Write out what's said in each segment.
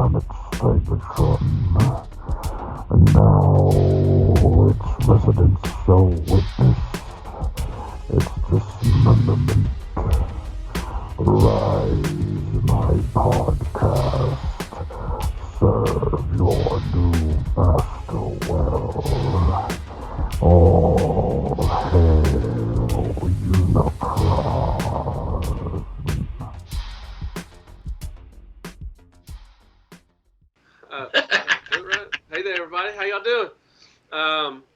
and its Cybertron. And now its residents shall witness its dismemberment. Rise, my podcast. Serve your new master well. All hail Unicron. Hey there, everybody. How y'all doing?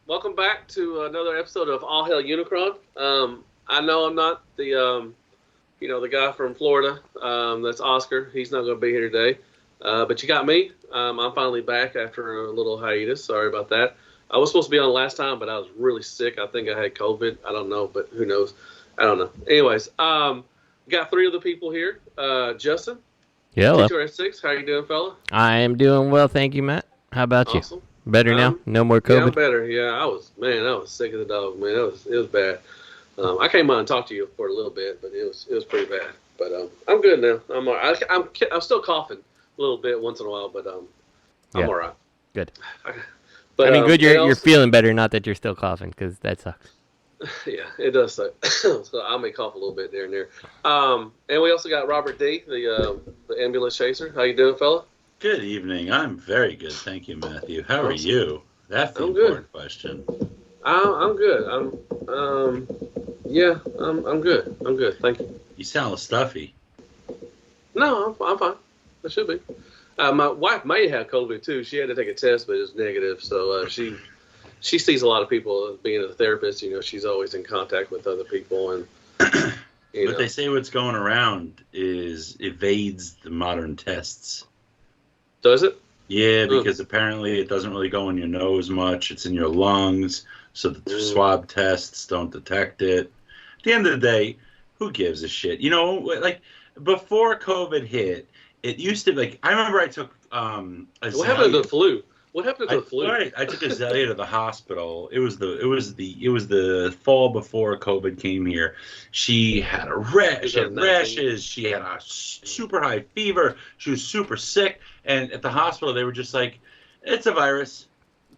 Welcome back to another episode of All Hail Unicron. I know I'm not the, the guy from Florida. That's Oscar. He's not going to be here today. But you got me. I'm finally back after a little hiatus. Sorry about that. I was supposed to be on last time, but I was really sick. I think I had COVID. I don't know, but who knows? I don't know. Anyways, got three of the people here. Justin. Yeah. TransArtToys, how you doing, fella? I am doing well, thank you, Matt. How about Awesome. you? Better now? No more COVID? Yeah, I'm better. Yeah, I was sick as a dog, man. It was bad. I came on and talked to you for a little bit, but it was pretty bad. But I'm good now. I'm all right. I'm still coughing a little bit once in a while, but I'm all right. Good. But, I mean, good. You're feeling better. Not that you're still coughing, because that sucks. Yeah, it does suck. So I may cough a little bit there and there. And we also got Robert D, the ambulance chaser. How you doing, fella? Good evening. I'm very good, thank you, Matthew. How are you? That's the I'm important question. I'm good. I'm good. I'm good. Thank you. You sound stuffy. No, I'm fine. I should be. My wife may have COVID too. She had to take a test, but it was negative. So she sees a lot of people. Being a therapist, she's always in contact with other people, and But they say what's going around evades the modern tests. Does it? Yeah, because apparently it doesn't really go in your nose much. It's in your lungs, so the swab tests don't detect it. At the end of the day, who gives a shit? Like before COVID hit, it used to be I remember I took what happened to the flu? What happened to the flu? Right, I took Azalea to the hospital. It was the fall before COVID came here. She had a rash, rashes. She had a super high fever. She was super sick. And at the hospital, they were just like, "It's a virus.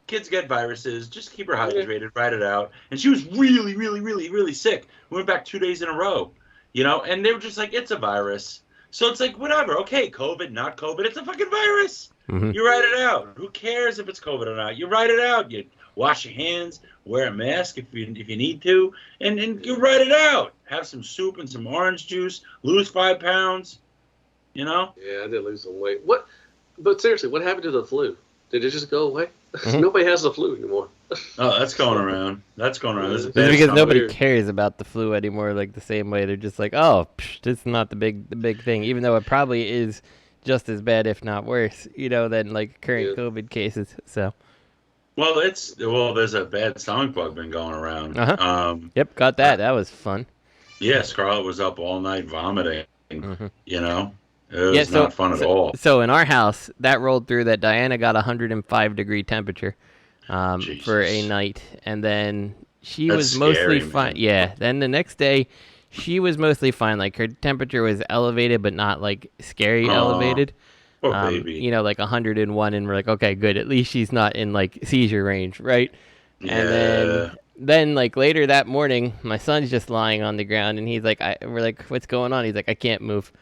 Kids get viruses. Just keep her hydrated. Ride it out." And she was really, really, really, really sick. We went back 2 days in a row, and they were just like, "It's a virus." So it's like, whatever. Okay, COVID, not COVID. It's a fucking virus. Mm-hmm. You write it out. Who cares if it's COVID or not? You write it out. You wash your hands, wear a mask if you need to, and you write it out. Have some soup and some orange juice. Lose 5 pounds. Yeah, I did lose some weight. What? But seriously, what happened to the flu? Did it just go away? Mm-hmm. Nobody has the flu anymore. Oh, that's going around. That's going around. It's because nobody cares about the flu anymore, like the same way. They're just like, oh, this is not the big thing, even though it probably is just as bad, if not worse, than like current COVID cases. So, well, there's a bad stomach bug been going around. Yep, got that. That was fun. Yeah, Scarlett was up all night vomiting. Mm-hmm. It was not fun at all. So in our house, that rolled through that Diana got 105-degree temperature for a night, and then she was mostly fine. Yeah. Then the next day, she was mostly fine. Like her temperature was elevated, but not like scary elevated. Poor baby. Like 101, and we're like, okay, good. At least she's not in like seizure range, right? Yeah. And then like later that morning, my son's just lying on the ground, and he's like, we're like, what's going on? He's like, I can't move.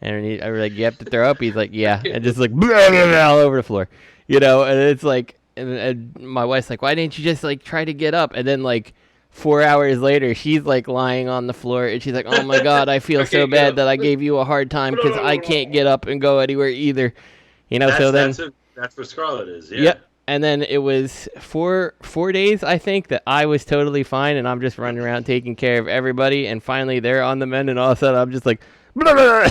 And we're like, you have to throw up? He's like, yeah. And just like, blah, blah, blah, all over the floor. And it's like, and my wife's like, why didn't you just like try to get up? And then like 4 hours later, she's like lying on the floor, and she's like, oh my God, I feel so bad that I gave you a hard time because I can't get up and go anywhere either. So then. That's what Scarlett is, yeah. Yep. And then it was four days, I think, that I was totally fine, and I'm just running around taking care of everybody, and finally they're on the mend, and all of a sudden I'm just like, blah, blah, blah.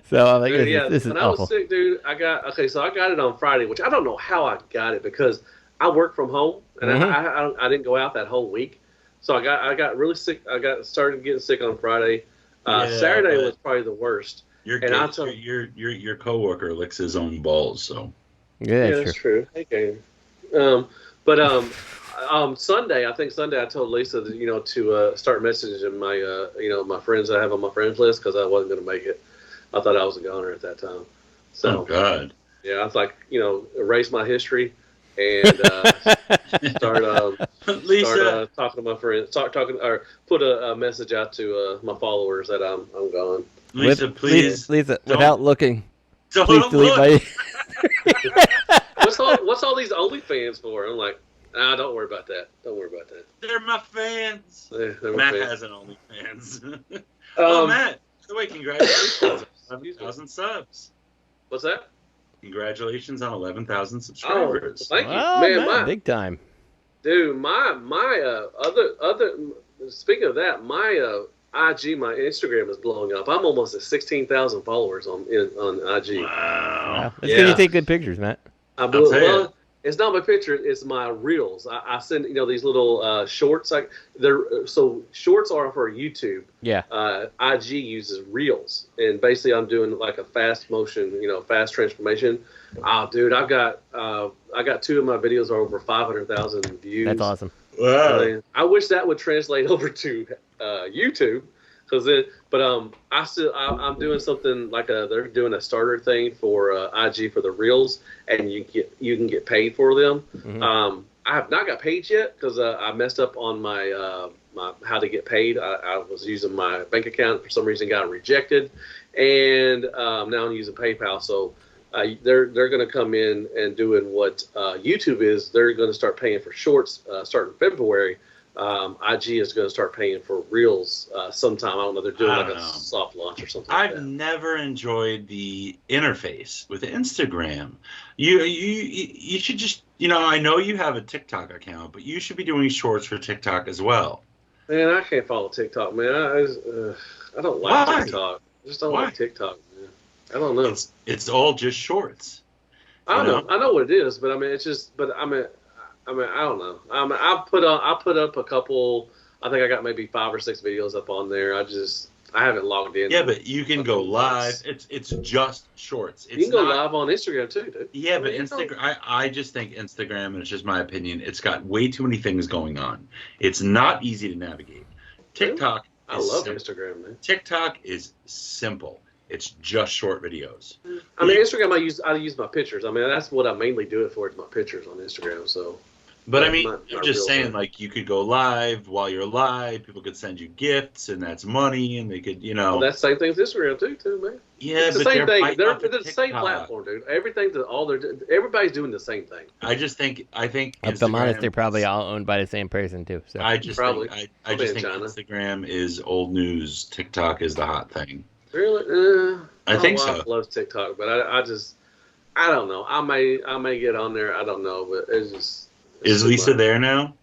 So I'm like, this is when awful. I was sick, dude, I got it on Friday, which I don't know how I got it because I work from home and I didn't go out that whole week, so I got really sick. I started getting sick on Friday. Saturday was probably the worst. Your coworker licks his own balls, so yeah, that's true. Okay, Sunday, I told Lisa that, to start messaging my, my friends I have on my friends list because I wasn't going to make it. I thought I was a goner at that time. So, oh God. Yeah, I was like, erase my history and start talking to my friends, talking or put a message out to my followers that I'm gone. Lisa, please. Lisa, without looking, Don't please delete look. my. What's all these OnlyFans for? I'm like, don't worry about that. Don't worry about that. They're my fans. They're my Matt fans. has an OnlyFans. Oh, Matt. By the way, congratulations on 11,000 subs. What's that? Congratulations on 11,000 subscribers. Thank you, Oh, man. big time. Dude, my other. Speaking of that, my IG, my Instagram is blowing up. I'm almost at 16,000 followers on IG. Wow. That's because you take good pictures, Matt. Well, it's not my picture; it's my reels. I send these little shorts. So shorts are for YouTube. Yeah. IG uses reels, and basically I'm doing like a fast motion, fast transformation. Oh, dude, I got 2 of my videos are over 500,000 views. That's awesome. Wow. I wish that would translate over to YouTube, I'm doing something like they're doing a starter thing for IG for the reels, and you can get paid for them. Mm-hmm. I have not got paid yet because I messed up on my how to get paid. I was using my bank account for some reason, got rejected, and now I'm using PayPal. So they're going to come in and doing what YouTube is. They're going to start paying for shorts starting February. IG is going to start paying for reels sometime. I don't know. They're doing like a soft launch or something. I've never enjoyed the interface with Instagram. You should just, I know you have a TikTok account, but you should be doing shorts for TikTok as well. Man, I can't follow TikTok, man. I don't like TikTok. I just don't like TikTok, man. I don't know. It's all just shorts. I don't know. I know what it is, but I mean, it's just. But I mean, I don't know. I put up a couple. I think I got maybe 5 or 6 videos up on there. I haven't logged in. Yeah, but you can go live. It's just shorts. You can go live on Instagram too, dude. Yeah, but Instagram. I just think Instagram, and it's just my opinion. It's got way too many things going on. It's not easy to navigate. TikTok. I love Instagram, man. TikTok is simple. It's just short videos. I mean, Instagram. I use my pictures. I mean, that's what I mainly do it for. Is my pictures on Instagram. So. But I mean, I'm just saying, like, you could go live while you're live. People could send you gifts, and that's money, and they could, Well, that's the same thing with Instagram too, man. Yeah, it's the but same thing. They're the the same platform, dude. Everybody's doing the same thing. I think. If I'm honest, they're probably all owned by the same person too. So I just think Instagram is old news. TikTok is the hot thing. Really? I think so. so. I love TikTok, but I don't know. I may get on there. I don't know, but it's just. Is Lisa there now?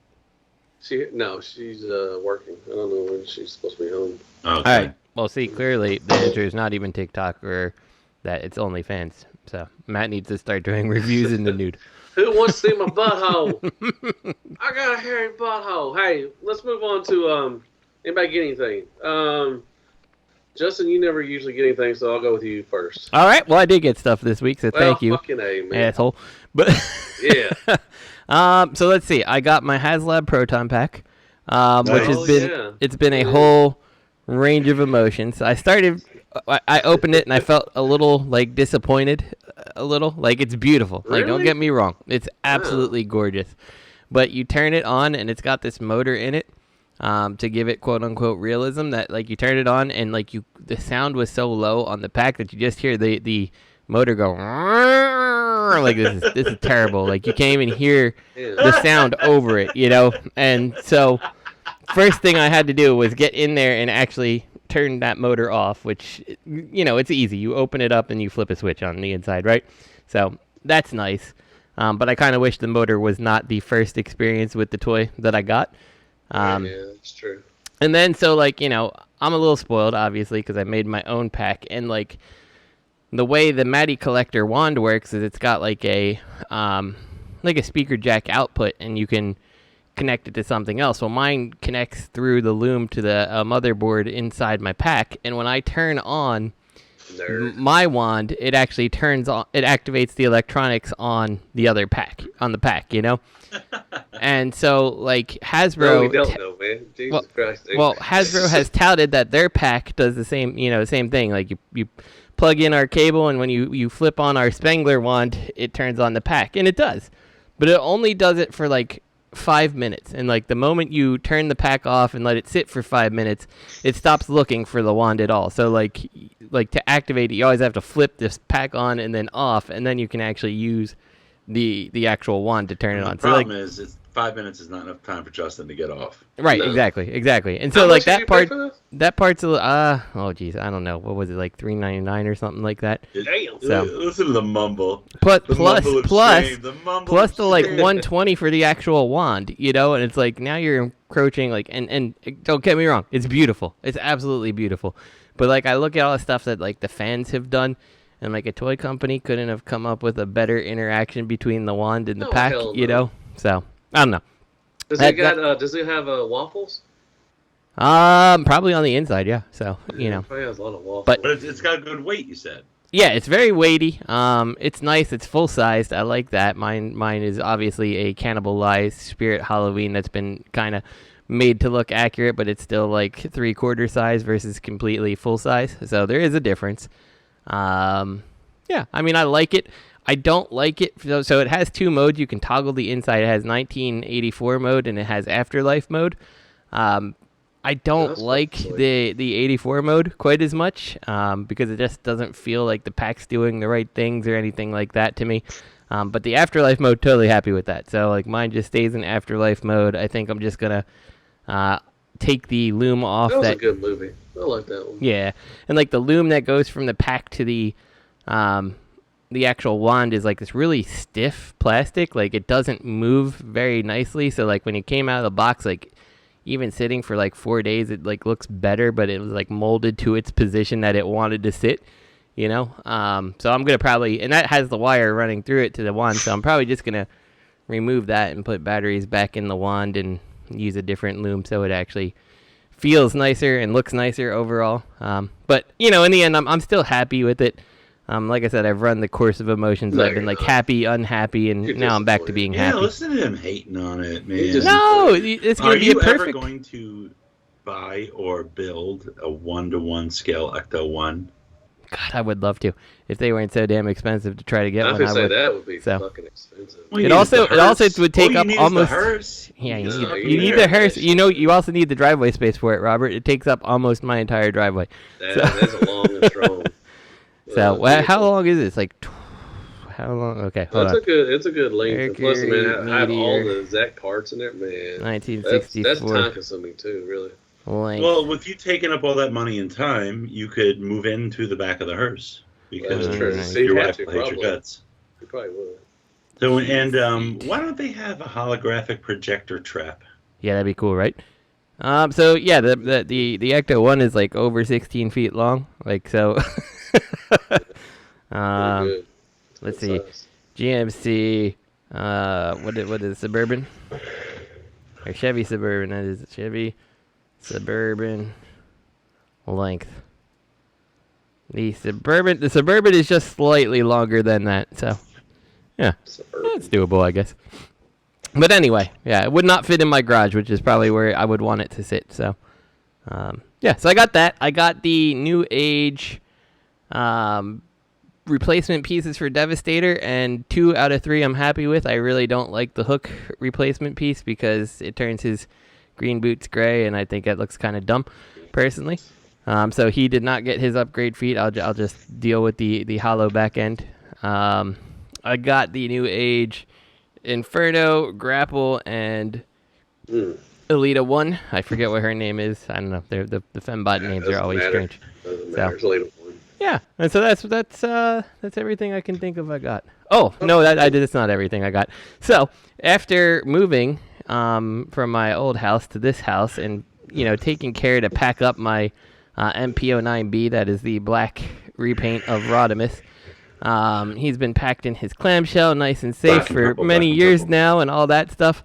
She's working. I don't know when she's supposed to be home. Okay. All right. Well, see, clearly the answer is not even TikTok or that it's OnlyFans. So Matt needs to start doing reviews in the nude. Who wants to see my butthole? I got a hairy butthole. Hey, let's move on to anybody get anything? Justin, you never usually get anything, so I'll go with you first. All right. Well, I did get stuff this week, so thank you, fucking A, man. asshole. But yeah. So let's see. I got my HasLab Proton Pack, which has it's been a whole range of emotions. I opened it and I felt a little disappointed, it's beautiful. Really? Like, don't get me wrong, it's absolutely gorgeous. But you turn it on and it's got this motor in it, to give it quote unquote realism. That you turn it on and the sound was so low on the pack that you just hear the motor go like this is terrible. You can't even hear the sound over it, And so first thing I had to do was get in there and actually turn that motor off, which it's easy. You open it up and you flip a switch on the inside, right? So that's nice. But I kind of wish the motor was not the first experience with the toy that I got. Yeah, that's true. And then so I'm a little spoiled obviously because I made my own pack, and the way the Matty Collector wand works is it's got a speaker jack output, and you can connect it to something else. Well, mine connects through the loom to the motherboard inside my pack, and when I turn on my wand, it actually turns on. It activates the electronics on the other pack, And so Hasbro. No, we don't know, man. Jesus Christ. Well, Hasbro has touted that their pack does the same, same thing. You plug in our cable, and when you flip on our Spangler wand, it turns on the pack, and it does. But it only does it for like 5 minutes, and like the moment you turn the pack off and let it sit for 5 minutes, it stops looking for the wand at all. So like to activate it, you always have to flip this pack on and then off, and then you can actually use the actual wand to turn it on. The problem is 5 minutes is not enough time for Justin to get off. Right, No. exactly. And so like that part's a little, oh geez, I don't know, what was it, like $3.99 or something like that. Damn. So- Listen to the mumble. Plus The mumble of shame, the mumble plus of the like shame. 120 for the actual wand, you know, and it's like now you're encroaching, like, and don't get me wrong, it's beautiful, it's absolutely beautiful, but like I look at all the stuff that like the fans have done, and like a toy company couldn't have come up with a better interaction between the wand and the No, pack, hell you no. know. So I don't know. Does it have waffles? Probably on the inside, yeah. So you know, It probably has a lot of waffles. But- But it's got a good weight, you said. yeah, it's very weighty. It's nice. It's full sized. I like that. Mine is obviously a cannibalized Spirit Halloween that's been kind of made to look accurate, but it's still like 3/4 size versus completely full size. So there is a difference. Yeah, I mean, I like it. I don't like it. So it has 2 modes. You can toggle the inside. It has 1984 mode and it has Afterlife mode. I don't That's like sweet. the 84 mode quite as much because it just doesn't feel like the pack's doing the right things or anything like that to me. But the Afterlife mode, totally happy with that. So like mine just stays in Afterlife mode. I think I'm just gonna take the loom off. That was a good movie. I like that one. Yeah, and like the loom that goes from the pack to the actual wand is like this really stiff plastic. Like it doesn't move very nicely. So like when it came out of the box, like even sitting for like 4 days, it like looks better, but it was like molded to its position that it wanted to sit, you know? So I'm going to probably, and that has the wire running through it to the wand. So I'm probably just going to remove that and put batteries back in the wand and use a different loom so it actually feels nicer and looks nicer overall. But you know, in the end, I'm still happy with it. Like I said, I've run the course of emotions. No, I've been you're like not. happy, unhappy, and You're now I'm back to disappointed. being Yeah, happy. listen to him hating on it, man. just- No, it's Are going to be you a perfect. ever going to buy or build a 1-to-1 scale Ecto 1? God, I would love to. If they weren't so damn expensive to try to get I one, was I gonna say would. that would be So. fucking expensive. Well, you It need also- the it also hearse. would take All you up need is almost- the hearse. Yeah, you No, need, you you need need the the hearse. hearse. You know, you also need the driveway space for it, Robert. It takes up almost my entire driveway. That's a long and strong. So, how vehicle. long is this? Like, how long? Okay, hold That's on. it's a good length. And plus, man, Mercury I have all Meteor. the exact parts in there, man. 1964. That's time consuming too, really. Length. Well, with you taking up all that money and time, you could move into the back of the hearse because That's true. So your you have wife to, will hate your probably. guts. You probably would. So, and why don't they have a holographic projector trap? Yeah, that'd be cool, right? So yeah, the Ecto 1 is like over 16 feet long. Like so. Pretty good. It's let's good see. size. GMC. What is Suburban? Or Chevy Suburban? That is Chevy Suburban length. The Suburban is just slightly longer than that. So yeah, Suburban. it's doable, I guess. But anyway, yeah, it would not fit in my garage, which is probably where I would want it to sit. So, yeah, so I got that. I got the New Age replacement pieces for Devastator, and 2 out of 3 I'm happy with. I really don't like the Hook replacement piece because it turns his green boots gray, and I think that looks kind of dumb, personally. So he did not get his upgrade feet. I'll just deal with the hollow back end. I got the New Age Inferno, Grapple, and Elita 1. I forget what her name is. I don't know. The fembot names are doesn't always matter. strange. Doesn't So. matter. It's later one. Yeah, and so that's everything I can think of I got. Oh, no, it's not everything I got. So, after moving from my old house to this house and, you know, taking care to pack up my MPO9B, that is the black repaint of Rodimus. He's been packed in his clamshell, nice and safe for many years now and all that stuff.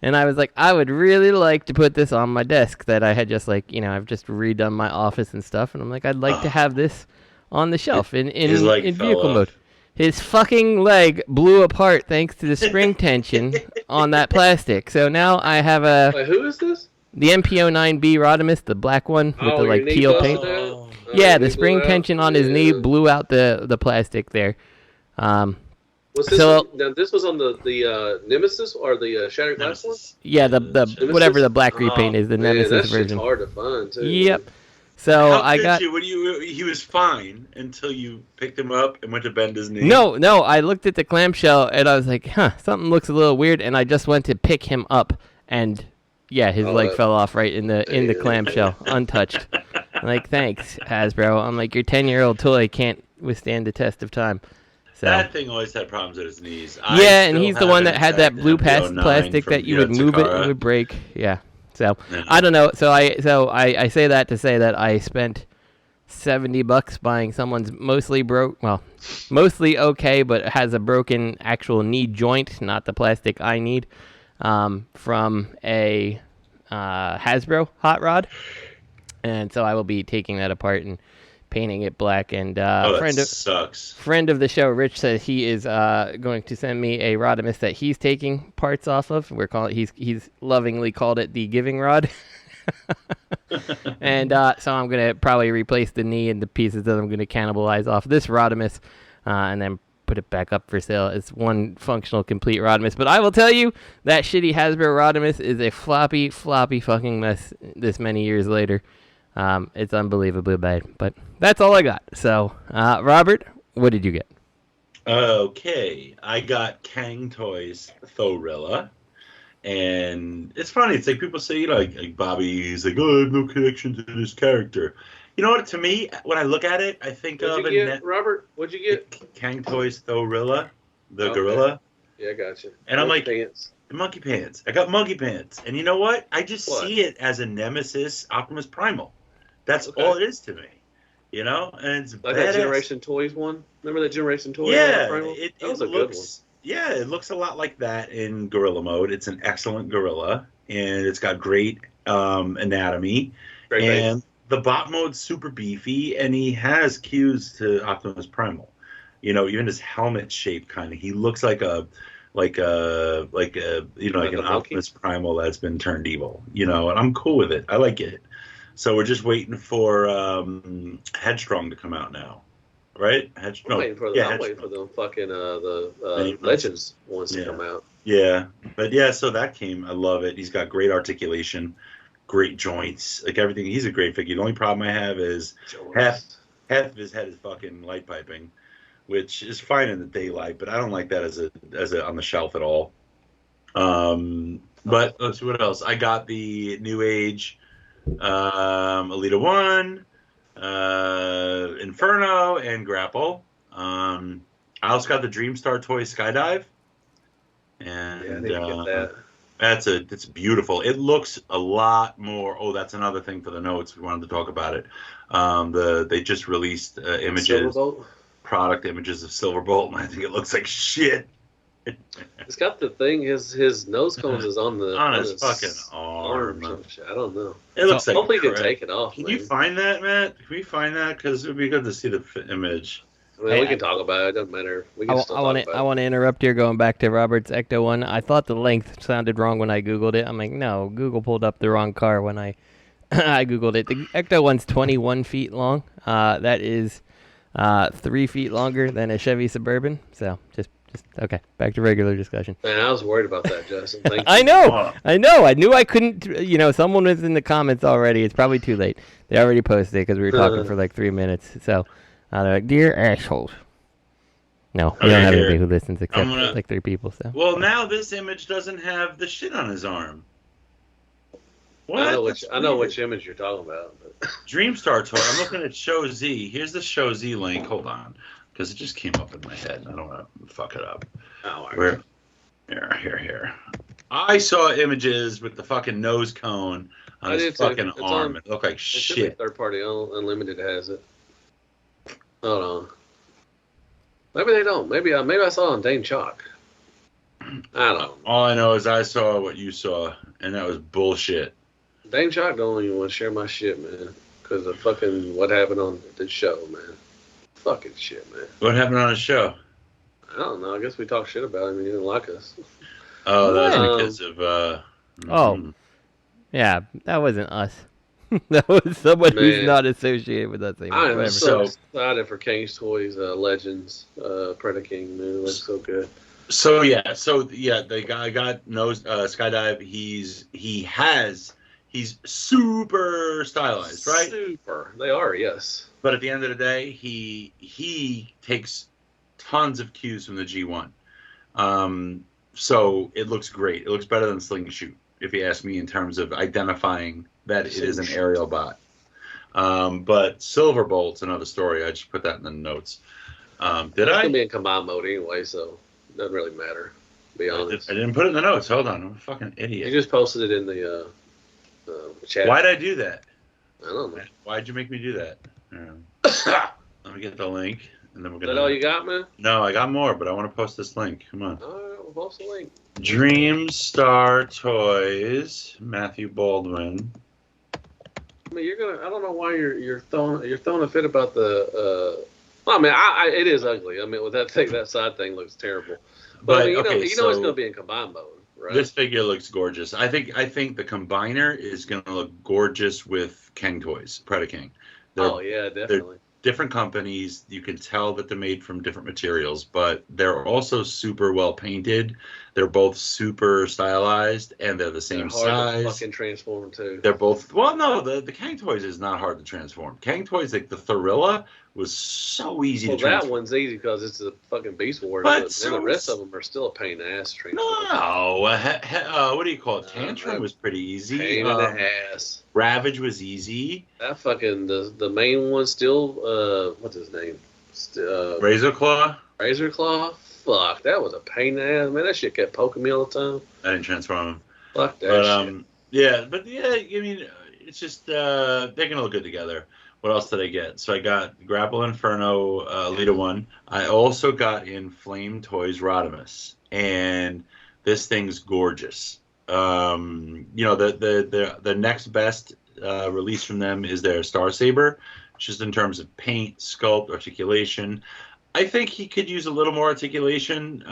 And I was like, I would really like to put this on my desk that I had just like, you know, I've just redone my office and stuff. And I'm like, I'd like to have this on the shelf in His leg fell vehicle off. mode. His fucking leg blew apart thanks to the spring tension on that plastic. So now I have Wait, who is this? the MPO9B Rodimus, the black one with the your like knee teal busted paint. out? Yeah, the knee spring blew out? tension on his knee blew out the plastic there. Was this now, this was on the Nemesis or the Shattered Glass one? Yeah, the Nemesis? whatever the black repaint is, the Man, Nemesis that version. shit's hard to find too. Yep. Man. So How I could got. you when he was fine until you picked him up and went to bend his knee? No, I looked at the clamshell and I was like, something looks a little weird, and I just went to pick him up, and yeah, his leg fell off right in the clamshell, untouched. I'm like, thanks, Hasbro. I'm like, your 10-year-old toy can't withstand the test of time. So. That thing always had problems at his knees. Yeah, and he's the one that had that blue plastic that you would move it, it would break. Yeah. So I don't know. So I say that to say that I spent $70 buying someone's mostly okay, but has a broken actual knee joint, not the plastic I need, from a Hasbro hot rod, and so I will be taking that apart and painting it black. And friend of the show, Rich, says he is going to send me a Rodimus that he's taking parts off of. He's lovingly called it the giving rod. And so I'm gonna probably replace the knee and the pieces that I'm gonna cannibalize off this Rodimus, and then put it back up for sale. It's one functional, complete Rodimus. But I will tell you, that shitty Hasbro Rodimus is a floppy fucking mess this many years later. It's unbelievably bad, but that's all I got. So, Robert, what did you get? Okay, I got Kang Toys Thorilla, and it's funny. It's like people say, like Bobby's like, oh, I have no connection to this character. You know what? To me, when I look at it, I think What'd you get, Robert? What'd you get? Kang Toys Thorilla, the gorilla. Yeah, I got you. And I'm like, Monkey Pants. I got Monkey Pants, and you know what? I just see it as a Nemesis Optimus Primal. That's all it is to me, you know. And it's like badass. that Generation Toys one. Remember that Generation Toys? Yeah, it was a good one. Yeah, it looks a lot like that in gorilla mode. It's an excellent gorilla, and it's got great anatomy. And the bot mode's super beefy, and he has cues to Optimus Primal. You know, even his helmet shape kind of. He looks like an Optimus Primal that's been turned evil. You know, and I'm cool with it. I like it. So we're just waiting for Headstrong to come out now, right? I'm waiting for the fucking the Legends ones to come out. Yeah, but yeah, so that came. I love it. He's got great articulation, great joints, like everything. He's a great figure. The only problem I have is half of his head is fucking light piping, which is fine in the daylight, but I don't like that as a on the shelf at all. But let's see what else. I got the New Age. Alita 1, Inferno, and Grapple. I also got the Dreamstar toy Skydive, and I need to get that. It's beautiful. It looks a lot more. Oh, that's another thing for the notes. We wanted to talk about it. They just released product images of Silverbolt, and I think it looks like shit. It's got the thing. His nose cones is on his fucking arm. I don't know. It looks like. Hopefully, you can take it off. Can you find that, Matt? Can we find that? Because it would be good to see the image. I mean, we can talk about it. It doesn't matter. We can still talk about it. I want to interrupt here, going back to Robert's Ecto one. I thought the length sounded wrong when I Googled it. I'm like, no, Google pulled up the wrong car when I Googled it. The Ecto one's 21 feet long. That is 3 feet longer than a Chevy Suburban. So just okay, back to regular discussion. Man, I was worried about that, Justin. Thank you. I know. I knew I couldn't. You know, someone was in the comments already. It's probably too late. They already posted it because we were talking for like 3 minutes. So they're like, "Dear assholes." No, we don't have anybody who listens except like 3 people. So. Well, now this image doesn't have the shit on his arm. What? I know which image you're talking about. But. Dreamstar toy. I'm looking at Show Z. Here's the Show Z link. Hold on. Because it just came up in my head. I don't want to fuck it up. Oh, Here. I saw images with the fucking nose cone on his fucking arm. It looked like shit. Third Party Unlimited has it. Hold on. Maybe they don't. Maybe I saw it on Dane Chalk. I don't know. All I know is I saw what you saw, and that was bullshit. Dane Chalk don't even want to share my shit, man. Because of fucking what happened on the show, man. Fucking shit, man. What happened on his show? I don't know. I guess we talked shit about him and he didn't like us. Oh, that's because of... Oh. Yeah, that wasn't us. That was someone who's Man. not associated with us anymore. I am Whatever. so excited for King's Toys Legends Predaking. Man, it looks so good. So the guy got skydive. He's super stylized, right? Super. They are, yes. But at the end of the day, he takes tons of cues from the G1. So it looks great. It looks better than Sling Shoot, if you ask me, in terms of identifying that it is an aerial bot. But Silverbolt's another story. I just put that in the notes. Did I? It's gonna be in combined mode anyway, so it doesn't really matter. To be honest, I didn't put it in the notes. Hold on, I'm a fucking idiot. you just posted it in the chat. Why'd I do that? I don't know. Why'd you make me do that? Let me get the link, and then we're Is gonna. that all you got, man? No, I got more, but I want to post this link. Come on. All right, we'll post the link. Dreamstar Toys, Matthew Baldwin. I mean, I don't know why you're throwing a fit about the. Well, I mean, it is ugly. I mean, with that thing, that side thing looks terrible. But I mean, you know it's gonna be in combined mode, right? This figure looks gorgeous. I think the combiner is gonna look gorgeous with King Toys, Predaking. Oh yeah, definitely. Different companies, you can tell that they're made from different materials, but they're also super well painted. They're both super stylized, and they're the same hard size. To fucking transform too. They're both the Kang Toys is not hard to transform. Kang Toys, like the Thrilla, was so easy to transform. That one's easy because it's a fucking Beast Wars, But the rest of them are still a pain in the ass to transform. No, what do you call it? Tantrum was pretty easy. Pain in the ass. Ravage was easy. That fucking the main one still what's his name? Razor Claw. Razor Claw. Fuck, that was a pain in the ass. Man, that shit kept poking me all the time. I didn't transform him. Fuck that shit. I mean, it's just they're gonna look good together. What else did I get? So I got Grapple Inferno Lita 1. I also got in Flame Toys Rodimus, and this thing's gorgeous. The next best release from them is their Star Saber, just in terms of paint, sculpt, articulation. I think he could use a little more articulation.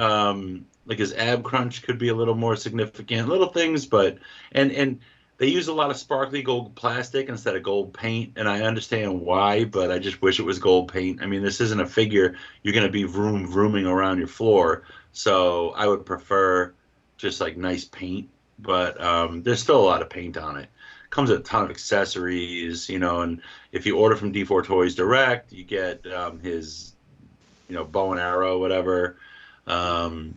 Like his ab crunch could be a little more significant. Little things, but and they use a lot of sparkly gold plastic instead of gold paint, and I understand why, but I just wish it was gold paint. I mean, this isn't a figure you're going to be vrooming around your floor, so I would prefer just like nice paint, but there's still a lot of paint on it. Comes with a ton of accessories, and if you order from D4 Toys Direct, you get his, bow and arrow, whatever. Tons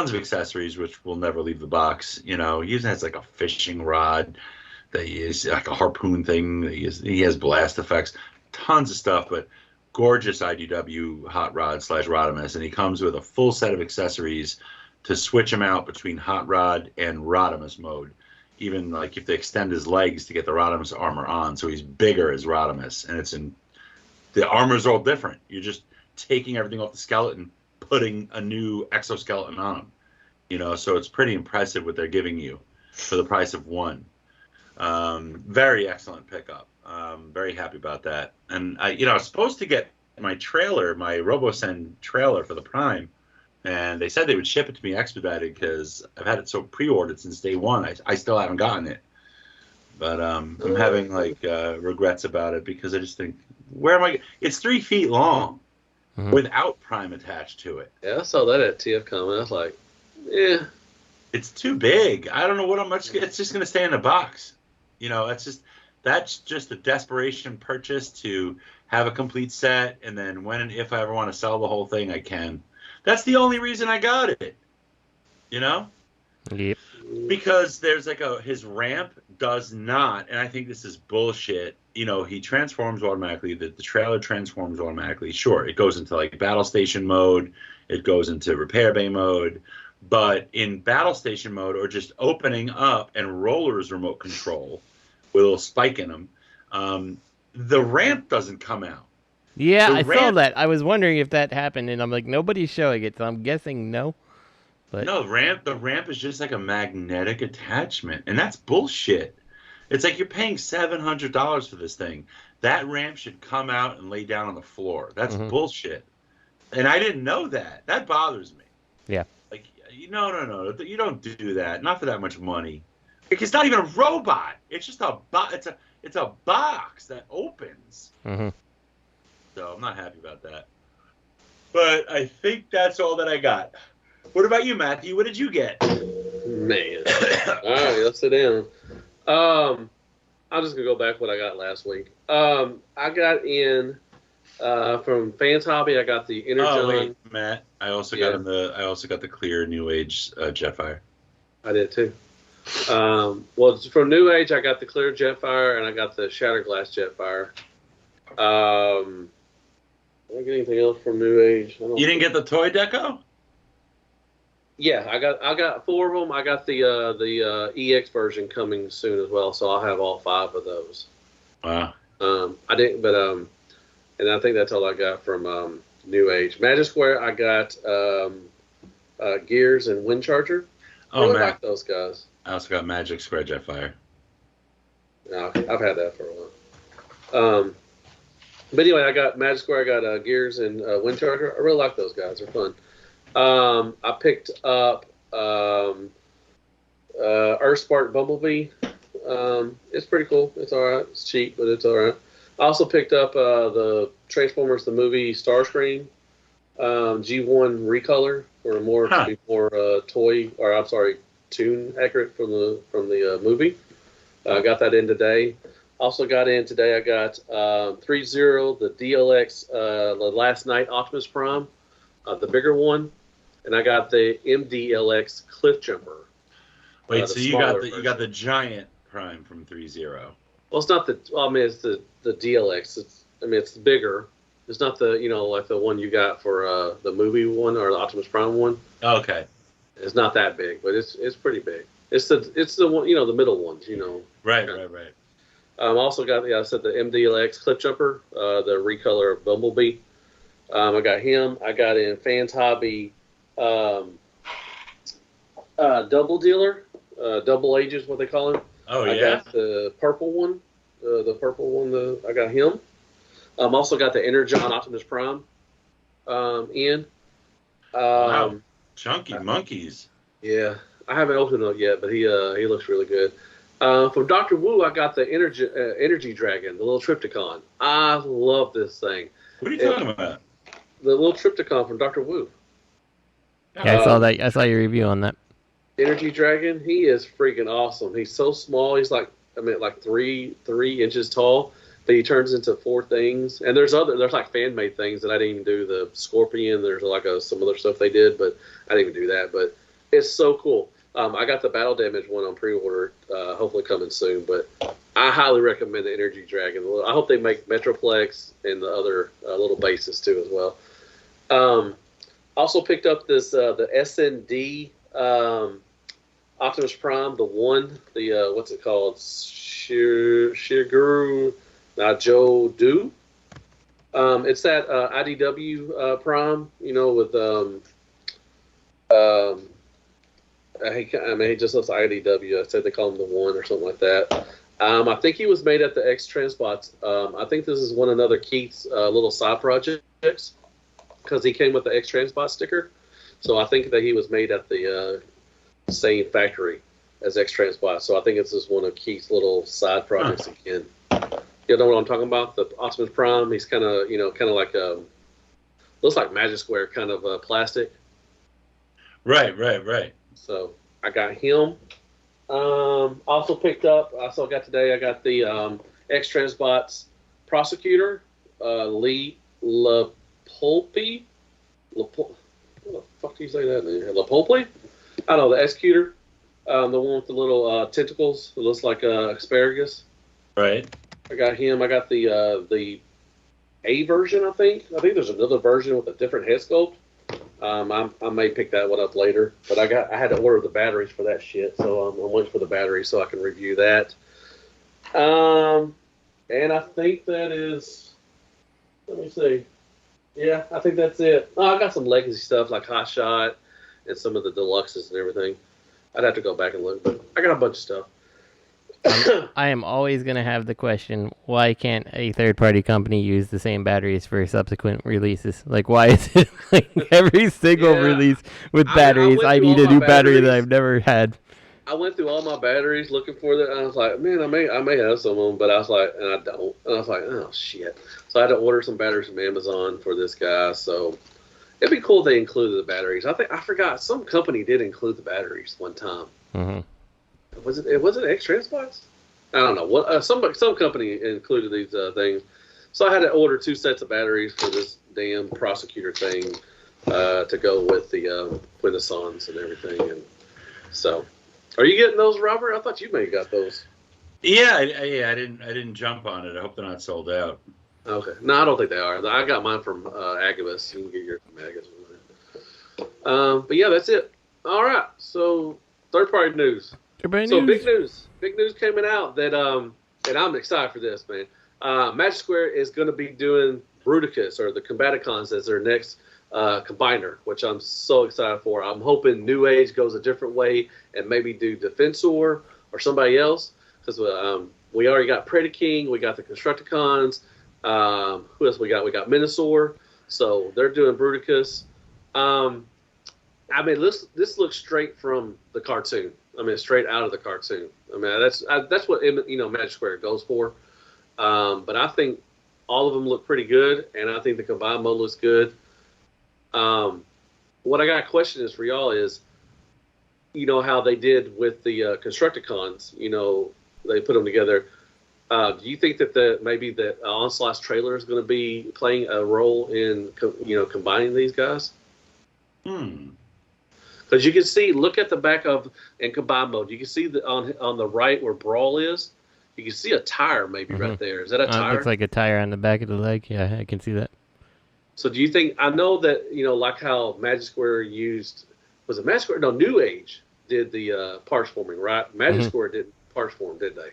of accessories, which will never leave the box. He even has like a fishing rod that he is like a harpoon thing. He has blast effects, tons of stuff, but gorgeous IDW hot rod / Rodimus, and he comes with a full set of accessories to switch him out between hot rod and Rodimus mode. Even like if they extend his legs to get the Rodimus armor on, so he's bigger as Rodimus, and the armor's all different. You're just taking everything off the skeleton, putting a new exoskeleton on him, so it's pretty impressive what they're giving you for the price of one. Very excellent pickup. Very happy about that. And I was supposed to get my RoboSend trailer for the Prime, and they said they would ship it to me expedited because I've had it so pre-ordered since day one. I still haven't gotten it, but I'm having regrets about it because I just think, where am I? It's 3 feet long. Mm-hmm. Without Prime attached to it. Yeah, I saw that at TF Comic. I was like, yeah. It's too big. I don't know what it's just going to stay in the box. That's just a desperation purchase to have a complete set, and then when and if I ever want to sell the whole thing, I can. That's the only reason I got it. Yep. Because there's his ramp does not, and I think this is bullshit. He transforms automatically. The trailer transforms automatically. Sure, it goes into battle station mode. It goes into repair bay mode. But in battle station mode, or just opening up and rollers remote control with a little spike in them, the ramp doesn't come out. Yeah, I saw that. I was wondering if that happened, and I'm like, nobody's showing it, so I'm guessing no. But no, the ramp is just like a magnetic attachment, and that's bullshit. It's like you're paying $700 for this thing. That ramp should come out and lay down on the floor. That's bullshit. And I didn't know that. That bothers me. Yeah. No. You don't do that. Not for that much money. It's not even a robot. It's just It's a box that opens. Mm-hmm. So I'm not happy about that. But I think that's all that I got. What about you, Matthew? What did you get? Man. All right, let's sit down. I'm just gonna go back what I got last week. I got in from Fans Hobby. I got the Energon. Oh wait, Matt. I also got the clear New Age Jetfire. I did too. Well, from New Age, I got the clear Jetfire and I got the Shattered Glass Jetfire. Did I get anything else from New Age? You didn't get the toy deco? Yeah, I got 4 of them. I got the EX version coming soon as well, so I'll have all 5 of those. Wow. I didn't, but and I think that's all I got from New Age. Magic Square, I got Gears and Wind Charger. I really like those guys. I also got Magic Square Jetfire. No, I've had that for a while. But anyway, I got Magic Square, I got Gears and Wind Charger. I really like those guys. They're fun. I picked up Earthspark Bumblebee. It's pretty cool. It's all right. It's cheap, but it's all right. I also picked up the Transformers the movie Starscream G1 recolor for more to be more toon accurate from the movie. I got that in today. Also got in today. I got 3-0 the DLX the Last Night Optimus Prime, the bigger one. And I got the MDLX Cliff Jumper. Wait, so you got the giant Prime from 3-0. Well, it's not the. Well, I mean, it's the DLX. It's bigger. It's not the like the one you got for the movie one or the Optimus Prime one. Okay. It's not that big, but it's pretty big. It's the one the middle ones. Right. Also got I said the MDLX Cliff Jumper, the recolor of Bumblebee. I got him. I got in Fans Hobby. Double dealer, double ages, what they call him. Oh, I got the purple one, I got him. Also got the Energon Optimus Prime. In. Wow, chunky monkeys. Yeah, I haven't opened it yet, but he looks really good. From Dr. Wu, I got the Energy Dragon, the little Trypticon. I love this thing. What are you talking about? The little Trypticon from Dr. Wu. Yeah, I saw that. I saw your review on that. Energy Dragon, he is freaking awesome. He's so small. He's like 3 inches tall, but he turns into 4 things. And there's like fan made things that I didn't even do. The Scorpion, there's like some other stuff they did, but I didn't even do that. But it's so cool. I got the Battle Damage one on pre-order, hopefully coming soon. But I highly recommend the Energy Dragon. I hope they make Metroplex and the other little bases too as well. Also picked up this the SND Optimus Prime, the one, the what's it called? Shigeru Najo-Do. It's that IDW Prime, with he just looks like IDW. I said they call him the one or something like that. I think he was made at the X Transbots. I think this is another Keith's little side projects, because he came with the X Transbot sticker. So I think that he was made at the same factory as X Transbot. So I think it's just one of Keith's little side projects again. You know what I'm talking about? The Optimus Prime. He's kind of like looks like Magic Square kind of plastic. Right. So I got him. Also picked up. I got the X Transbots Prosecutor, Lee LaPulpe. What the fuck do you say that name? LaPulpe? I don't know, the Executor. The one with the little tentacles. It looks like asparagus. Right. I got him. I got the A version, I think. I think there's another version with a different head sculpt. I may pick that one up later. But I had to order the batteries for that shit. So I'm waiting for the batteries so I can review that. And I think that is... Let me see. Yeah, I think that's it. Oh, I got some legacy stuff like Hot Shot and some of the deluxes and everything. I'd have to go back and look, but I got a bunch of stuff. I am always going to have the question, why can't a third-party company use the same batteries for subsequent releases? Like, why is it like every single release with batteries, I need a new battery that I've never had? I went through all my batteries looking for that. I was like, man, I may have some of them, but I was like, and I don't. And I was like, oh shit. So I had to order some batteries from Amazon for this guy. So it'd be cool if they included the batteries. I forgot some company did include the batteries one time. Mm-hmm. Was it X-Transbox? I don't know what some company included these things. So I had to order 2 sets of batteries for this damn prosecutor thing to go with the Suns and everything. And so, are you getting those, Robert? I thought you may have got those. Yeah, I didn't jump on it. I hope they're not sold out. Okay, no, I don't think they are. I got mine from Agabus. You can get yours from Agabus. But yeah, that's it. All right, so third-party news. Big news coming out that and I'm excited for this, man. Magic Square is going to be doing Bruticus, or the Combaticons, as their next combiner, which I'm so excited for. I'm hoping New Age goes a different way and maybe do Defensor or somebody else, because we already got Predaking, we got the Constructicons. Who else we got? We got Minosaur. So they're doing Bruticus. I mean, this looks straight from the cartoon. I mean, straight out of the cartoon. I mean, that's what Magic Square goes for. But I think all of them look pretty good, and I think the combined mode looks good. What I got a question is for y'all is, how they did with the Constructicons. They put them together. Do you think that maybe the Onslaught's trailer is going to be playing a role in combining these guys? Because you can see, look at the back of in combine mode. You can see on the right where Brawl is. You can see a tire maybe right there. Is that a tire? Looks like a tire on the back of the leg. Yeah, I can see that. So do you think? I know that like how Magic Square used, was it Magic Square? No, New Age did the parts forming, right? Magic Square did parts form, did they?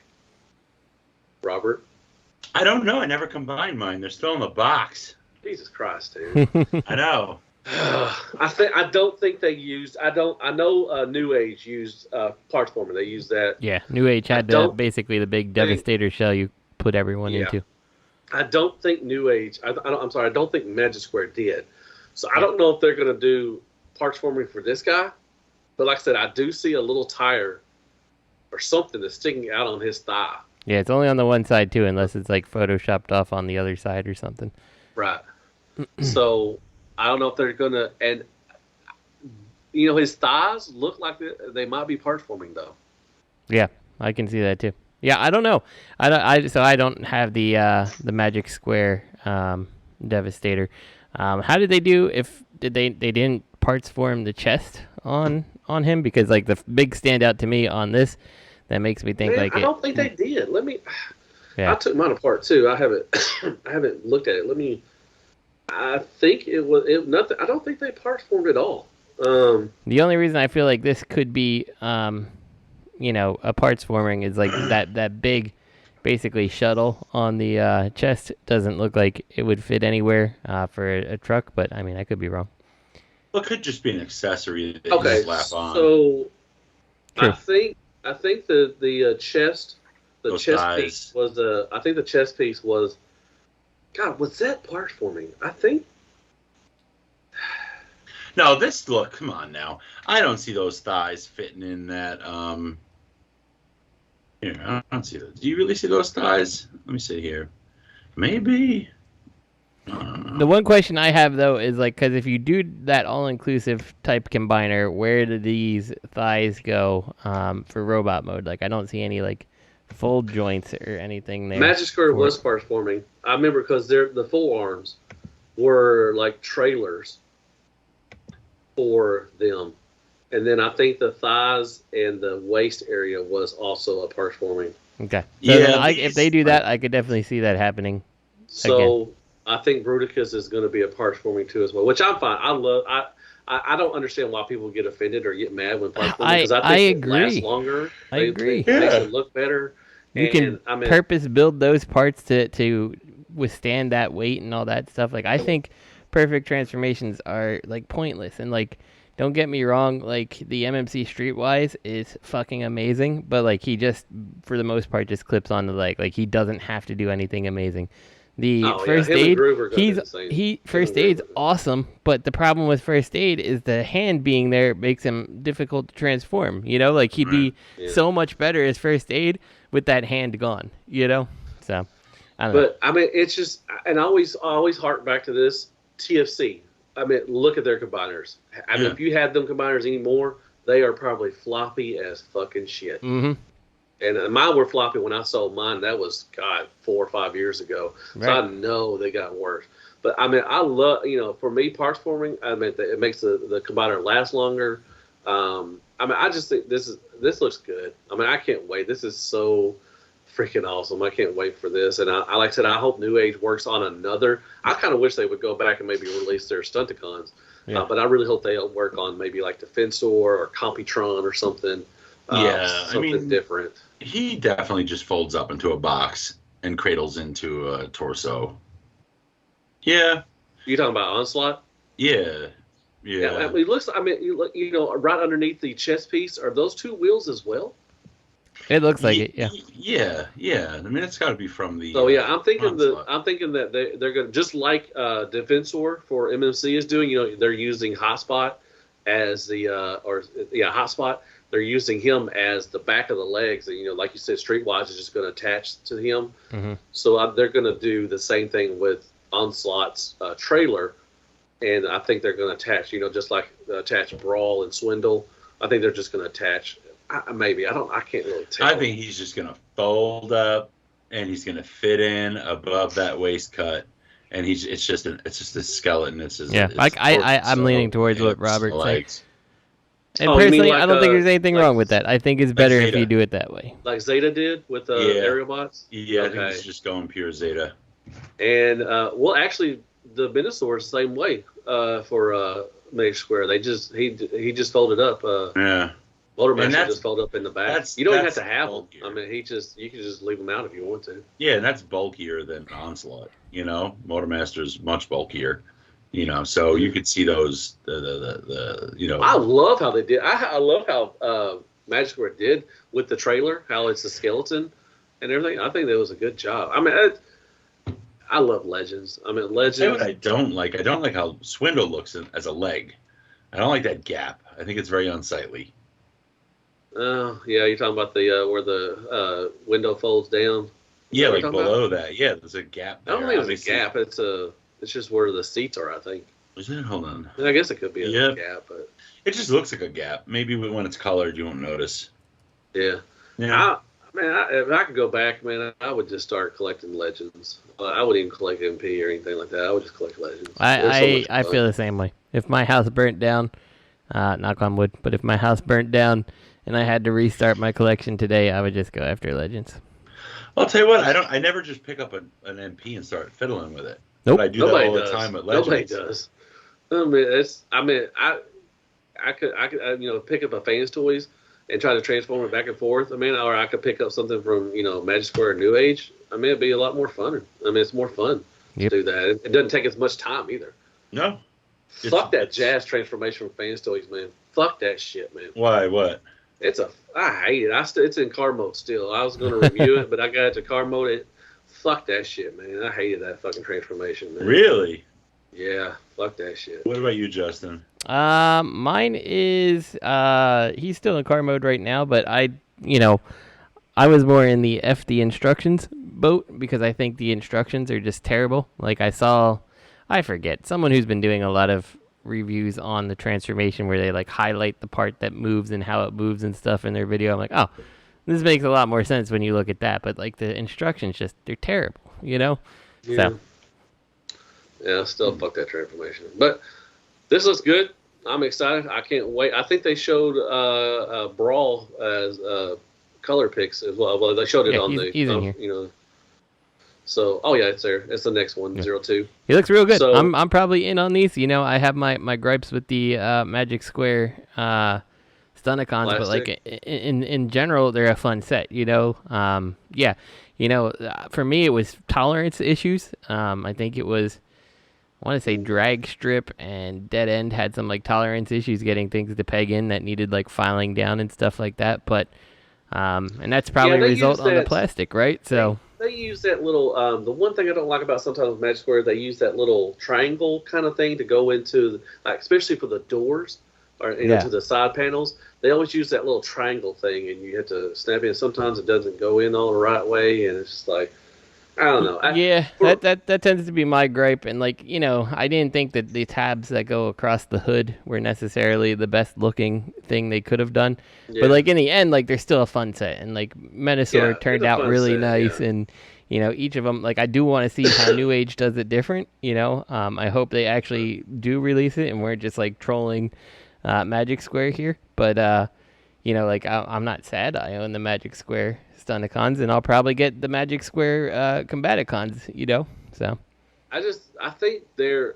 Robert? I don't know. I never combined mine. They're still in the box. Jesus Christ, dude. I know. I don't think they used. I know New Age used parts former. They used that. Yeah, New Age had basically the big Devastator shell you put everyone into. I don't think New Age. I'm sorry. I don't think Magic Square did. So I don't know if they're going to do parts forming for this guy. But like I said, I do see a little tire or something that's sticking out on his thigh. Yeah, it's only on the one side too, unless it's like photoshopped off on the other side or something. Right. So I don't know if they're gonna, and his thighs look like they might be parts forming though. Yeah, I can see that too. Yeah, I don't know. I don't have the Magic Square Devastator. How did they do? They didn't parts form the chest on him? Because like the big standout to me on this. That makes me think I don't think they did. Let me. Yeah. I took mine apart too. I haven't looked at it. I think it was nothing. I don't think they parts formed at all. The only reason I feel like this could be, a parts forming is like that big, basically shuttle on the chest doesn't look like it would fit anywhere for a truck. But I mean, I could be wrong. Well, it could just be an accessory that you slap on. So True. I think the chest piece was I think the chest piece was. God, was that parts forming? I think. No, look. Come on now. I don't see those thighs fitting in that. Here, I don't see those. Do you really see those thighs? Let me see here. Maybe. The one question I have though is like, because if you do that all-inclusive type combiner, where do these thighs go for robot mode? Like, I don't see any like full joints or anything there. Magic Square was parts forming. I remember because the full arms were like trailers for them, and then I think the thighs and the waist area was also a parts forming. Okay. So if they do that, I could definitely see that happening. So. Again. I think Bruticus is going to be a parts forming too as well, which I'm fine. I don't understand why people get offended or get mad when parts forming, because I think it lasts longer. I agree. It makes it look better. You can purpose build those parts to withstand that weight and all that stuff. Like, I think perfect transformations are like pointless, and like, don't get me wrong, like the MMC Streetwise is fucking amazing, but like he just for the most part just clips on the leg. Like, he doesn't have to do anything amazing. The Oh, first him and aid, Groove are gonna do the same. first aid's awesome, but the problem with first aid is the hand being there makes him difficult to transform. You know, like he'd be so much better as first aid with that hand gone. You know, so I don't know. But I mean, it's just, and I always hark back to this TFC. I mean, look at their combiners. I mean, if you had them combiners anymore, they are probably floppy as fucking shit. Mm-hmm. And mine were floppy when I sold mine. That was, God, 4 or 5 years ago. Right. So I know they got worse. But, I mean, I love, you know, for me, parts forming, I mean, it makes the combiner last longer. I mean, I just think this looks good. I mean, I can't wait. This is so freaking awesome. I can't wait for this. And I like I said, I hope New Age works on another. I kind of wish they would go back and maybe release their Stunticons. Yeah. But I really hope they'll work on maybe like Defensor or Computron or something. Something different. He definitely just folds up into a box and cradles into a torso. Yeah. You talking about Onslaught? Yeah. Yeah. I mean, it looks. I mean, you know, right underneath the chest piece are those 2 wheels as well. It looks like it. Yeah. I mean, it's got to be from the. So yeah, I'm thinking Onslaught. that they're going to just like Defensor for MMC is doing. You know, they're using Hotspot as the Hotspot. They're using him as the back of the legs. And, you know, like you said, Streetwise is just going to attach to him. Mm-hmm. So they're going to do the same thing with Onslaught's trailer. And I think they're going to attach, you know, just like attach Brawl and Swindle. I think they're just going to attach. Maybe. I can't really tell. I think he's just going to fold up and he's going to fit in above that waist cut. And it's just a skeleton. I'm leaning towards what Robert said. And personally, I don't think there's anything wrong with that. I think it's better if you do it that way. Like Zeta did with Aerial Bots? Yeah, okay. I think it's just going pure Zeta. And, well, actually, the Minosaur is the same way for Mage Square. He just folded up. Motormaster just folded up in the back. You don't even have to have bulkier. Them. I mean, you can just leave them out if you want to. Yeah, and that's bulkier than Onslaught. You know, Motormaster's much bulkier. You know, so you could see those, you know. I love how they did. I love how Magic Square did with the trailer, how it's a skeleton and everything. I think that was a good job. I mean, I love Legends. I mean, Legends. Say what I don't like. I don't like how Swindle looks as a leg. I don't like that gap. I think it's very unsightly. Oh, yeah, you're talking about the where the window folds down? Yeah, like below that. Yeah, there's a gap there. I don't think there's a gap. It's just where the seats are, I think. Is it? Hold on. I guess it could be a gap, but it just looks like a gap. Maybe when it's colored, you won't notice. Yeah. Yeah. If I could go back, man, I would just start collecting Legends. I wouldn't even collect MP or anything like that. I would just collect Legends. I feel the same way. If my house burnt down, knock on wood, but if my house burnt down and I had to restart my collection today, I would just go after Legends. I'll tell you what, I never just pick up an MP and start fiddling with it. Nope. But I do that all the time with Legends. Nobody does. I could you know, pick up a Fans Toys and try to transform it back and forth. I mean, or I could pick up something from, you know, Magic Square or New Age. I mean, it'd be a lot more fun. I mean, it's more fun to do that. It doesn't take as much time either. No. Fuck that Jazz transformation from Fans Toys, man. Fuck that shit, man. Why? What? I hate it. It's in car mode still. I was going to review it, but I got it to car mode. Fuck that shit, man. I hated that fucking transformation, man. Really? Yeah. Fuck that shit. What about you, Justin? Mine is he's still in car mode right now, but I was more in the F the instructions boat because I think the instructions are just terrible. Like I forget, someone who's been doing a lot of reviews on the transformation where they like highlight the part that moves and how it moves and stuff in their video. I'm like, oh, this makes a lot more sense when you look at that, but like the instructions they're terrible, you know? Yeah. So. Yeah, still fuck that transformation. But this looks good. I'm excited. I can't wait. I think they showed Brawl as color picks as well. Well, they showed it on he's in here. You know. So, it's there. It's the next one, 02. He looks real good. So, I'm probably in on these. You know, I have my gripes with the Magic Square Stunticons, but like in general, they're a fun set. You know, You know, for me, it was tolerance issues. I think it was. I want to say Drag Strip and Dead End had some like tolerance issues getting things to peg in that needed like filing down and stuff like that. But and that's probably a result on the plastic, right? So they use that little. The one thing I don't like about sometimes with Magic Square, they use that little triangle kind of thing to go into, like, especially for the doors or to the side panels. They always use that little triangle thing, and you have to snap in. Sometimes it doesn't go in all the right way, and it's just like, I don't know. That tends to be my gripe. And, like, I didn't think that the tabs that go across the hood were necessarily the best looking thing they could have done. Yeah. But, like, in the end, like, they're still a fun set. And, like, Metasaur turned out really nice. Yeah. And, each of them, like, I do want to see how New Age does it different, I hope they actually do release it and we're just, like, trolling Magic Square here. But, like, I'm not sad I own the Magic Square Stunticons, and I'll probably get the Magic Square Combaticons, so. I think they're,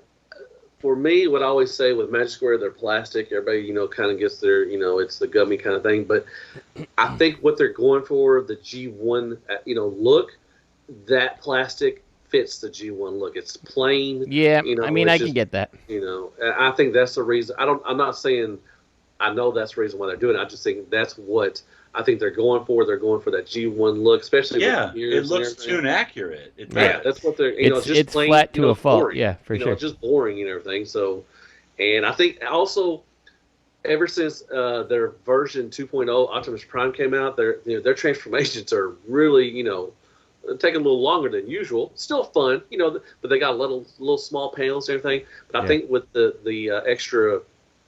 for me, what I always say with Magic Square, they're plastic. Everybody, kind of gets their, it's the gummy kind of thing. But I think what they're going for, the G1, look, that plastic fits the G1 look. It's plain. Yeah, I can get that. And I think that's the reason. I'm not saying I know that's the reason why they're doing it. I just think that's what I think they're going for. They're going for that G1 look, especially with the ears. It looks tune accurate. That's what they're. It's plain, flat to a fault. Boring, yeah, for sure. Just boring and everything. So, and I think also, ever since their version 2.0 Optimus Prime came out, their transformations are really taking a little longer than usual. Still fun, but they got little small panels and everything. But I think with the extra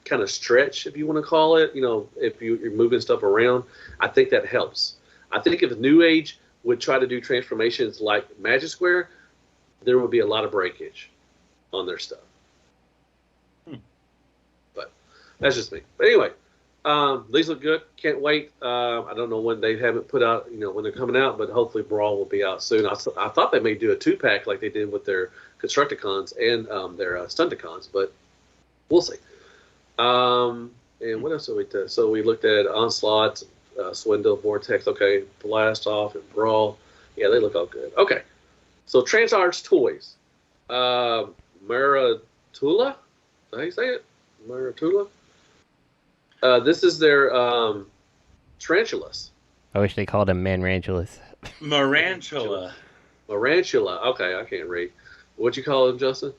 kind of stretch, if you want to call it, if you're moving stuff around, I think that helps. I think if New Age would try to do transformations like Magic Square, there would be a lot of breakage on their stuff. But that's just me. But anyway, these look good. Can't wait. I don't know when they haven't put out, when they're coming out, but hopefully Brawl will be out soon. I thought they may do a 2-pack like they did with their Constructicons and their Stunticons, but we'll see. And what else did we do? So we looked at Onslaught, Swindle, Vortex, okay, Blast Off, and Brawl. Yeah, they look all good. Okay, so TransArtToys. Marantula? How do you say it? Marantula? This is their Tarantulas. I wish they called them Manrantulas. Marantula. Marantula. Okay, I can't read. What'd you call them, Justin?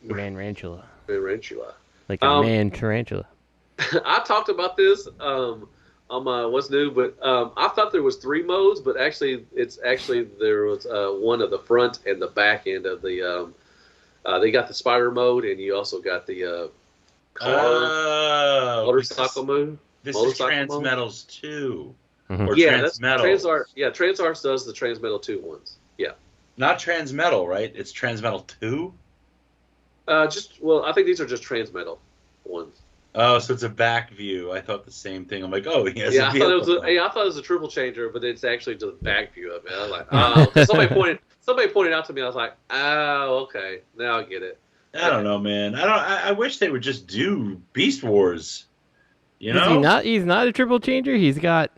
Manrantula. Manrantula. Like a man tarantula. I talked about this on my What's New, but I thought there was 3 modes, but actually there was one of the front and the back end of the. They got the spider mode, and you also got the motorcycle mode. This is Transmetals 2. Mm-hmm. Or Transmetals. TransArts does the Transmetal 2 ones. Yeah. Not Transmetal, right? It's Transmetal 2? I think these are just Transmetal ones. Oh, so it's a back view. I thought the same thing. I'm like, oh, he has I thought it was a triple changer, but it's actually just a back view of it. I was like, oh. somebody pointed out to me. I was like, oh, okay, now I get it. I don't know, man. I wish they would just do Beast Wars. He's not a triple changer. He's got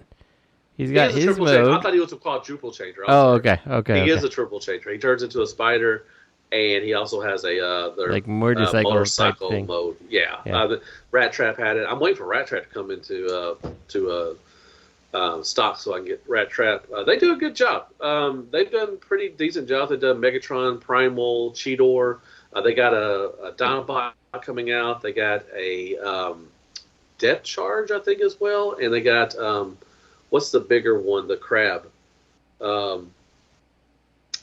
his mode. I thought he was a quadruple changer. Okay. He is a triple changer. He turns into a spider. And he also has a motorcycle thing. mode. Yeah. Rat Trap had it. I'm waiting for Rat Trap to come into stock so I can get Rat Trap. They do a good job. They've done pretty decent job. They've done Megatron, Primal, Cheetor. They got a Dinobot coming out. They got a Depth Charge, I think, as well. And they got what's the bigger one? The crab.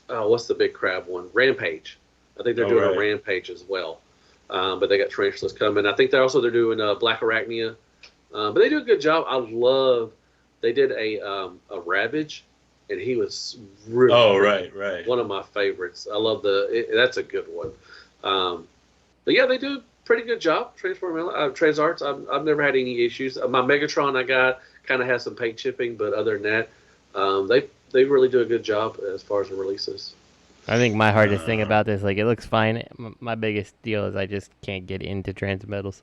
What's the big crab one? Rampage. I think they're doing a Rampage as well. But they got Tarantulas coming. I think they're doing Black Arachnia. But they do a good job. They did a Ravage, and he was really one of my favorites. I love that's a good one. But yeah, they do a pretty good job. TransArts, I've never had any issues. My Megatron I got kind of has some paint chipping, but other than that, they really do a good job as far as the releases. I think my hardest thing about this, like, it looks fine. My biggest deal is I just can't get into Transmetals.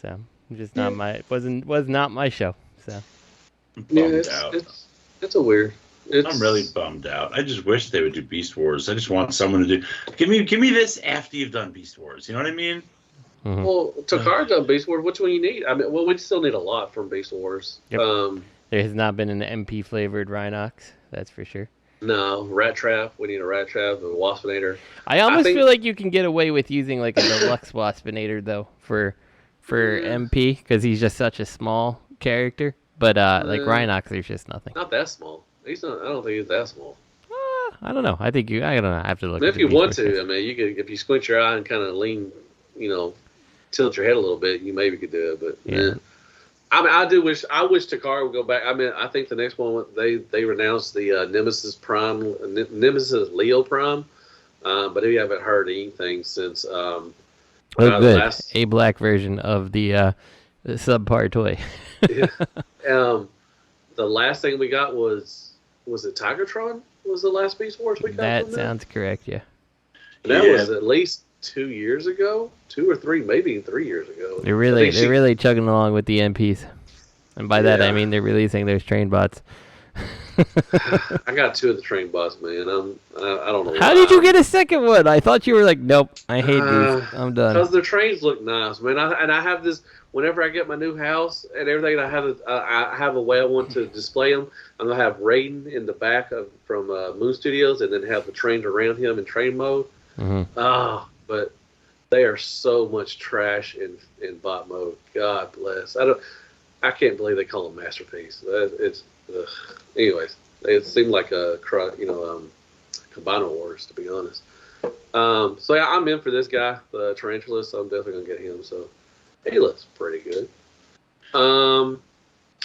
So, just not was not my show. So, it's a weird. I'm really bummed out. I just wish they would do Beast Wars. I just want someone to do. Give me this after you've done Beast Wars. You know what I mean? Mm-hmm. Well, Takara's done Beast Wars. Which one you need? I mean, we still need a lot from Beast Wars. Yep. There has not been an MP flavored Rhinox. That's for sure. No, rat trap. We need a rat trap, a waspinator. I almost feel like you can get away with using like a deluxe waspinator though for MP because he's just such a small character. But like Rhinox, there's just nothing. Not that small. He's not. I don't think he's that small. I don't know. I think you. I don't know. I have to look. If you want to, I mean, you could if you squint your eye and kind of lean, tilt your head a little bit, you maybe could do it. But yeah. I mean, I wish Takara would go back. I mean, I think the next one they renounced the Nemesis Leo Prime, but we haven't heard anything since. Good. A black version of the subpar toy. Yeah. The last thing we got was it Tigertron? Was the last Beast Wars we got? That sounds correct. Yeah. That was at least 2 years ago, 2 or 3, maybe 3 years ago. They're really chugging along with the MPs, and by that I mean they're releasing those train bots. I got 2 of the train bots, man. I don't know. How did you get a second one? I thought you were like, nope, I hate these. I'm done. Because their trains look nice, man. I have this. Whenever I get my new house and everything, I have a way I want to display them. I'm gonna have Raiden in the back from Moon Studios, and then have the trains around him in train mode. Mm-hmm. But they are so much trash in bot mode. God bless. I can't believe they call them masterpiece. It's anyways. It seemed like a Cabana Wars, to be honest. So yeah, I'm in for this guy, the Tarantula. So I'm definitely gonna get him. So. He looks pretty good. All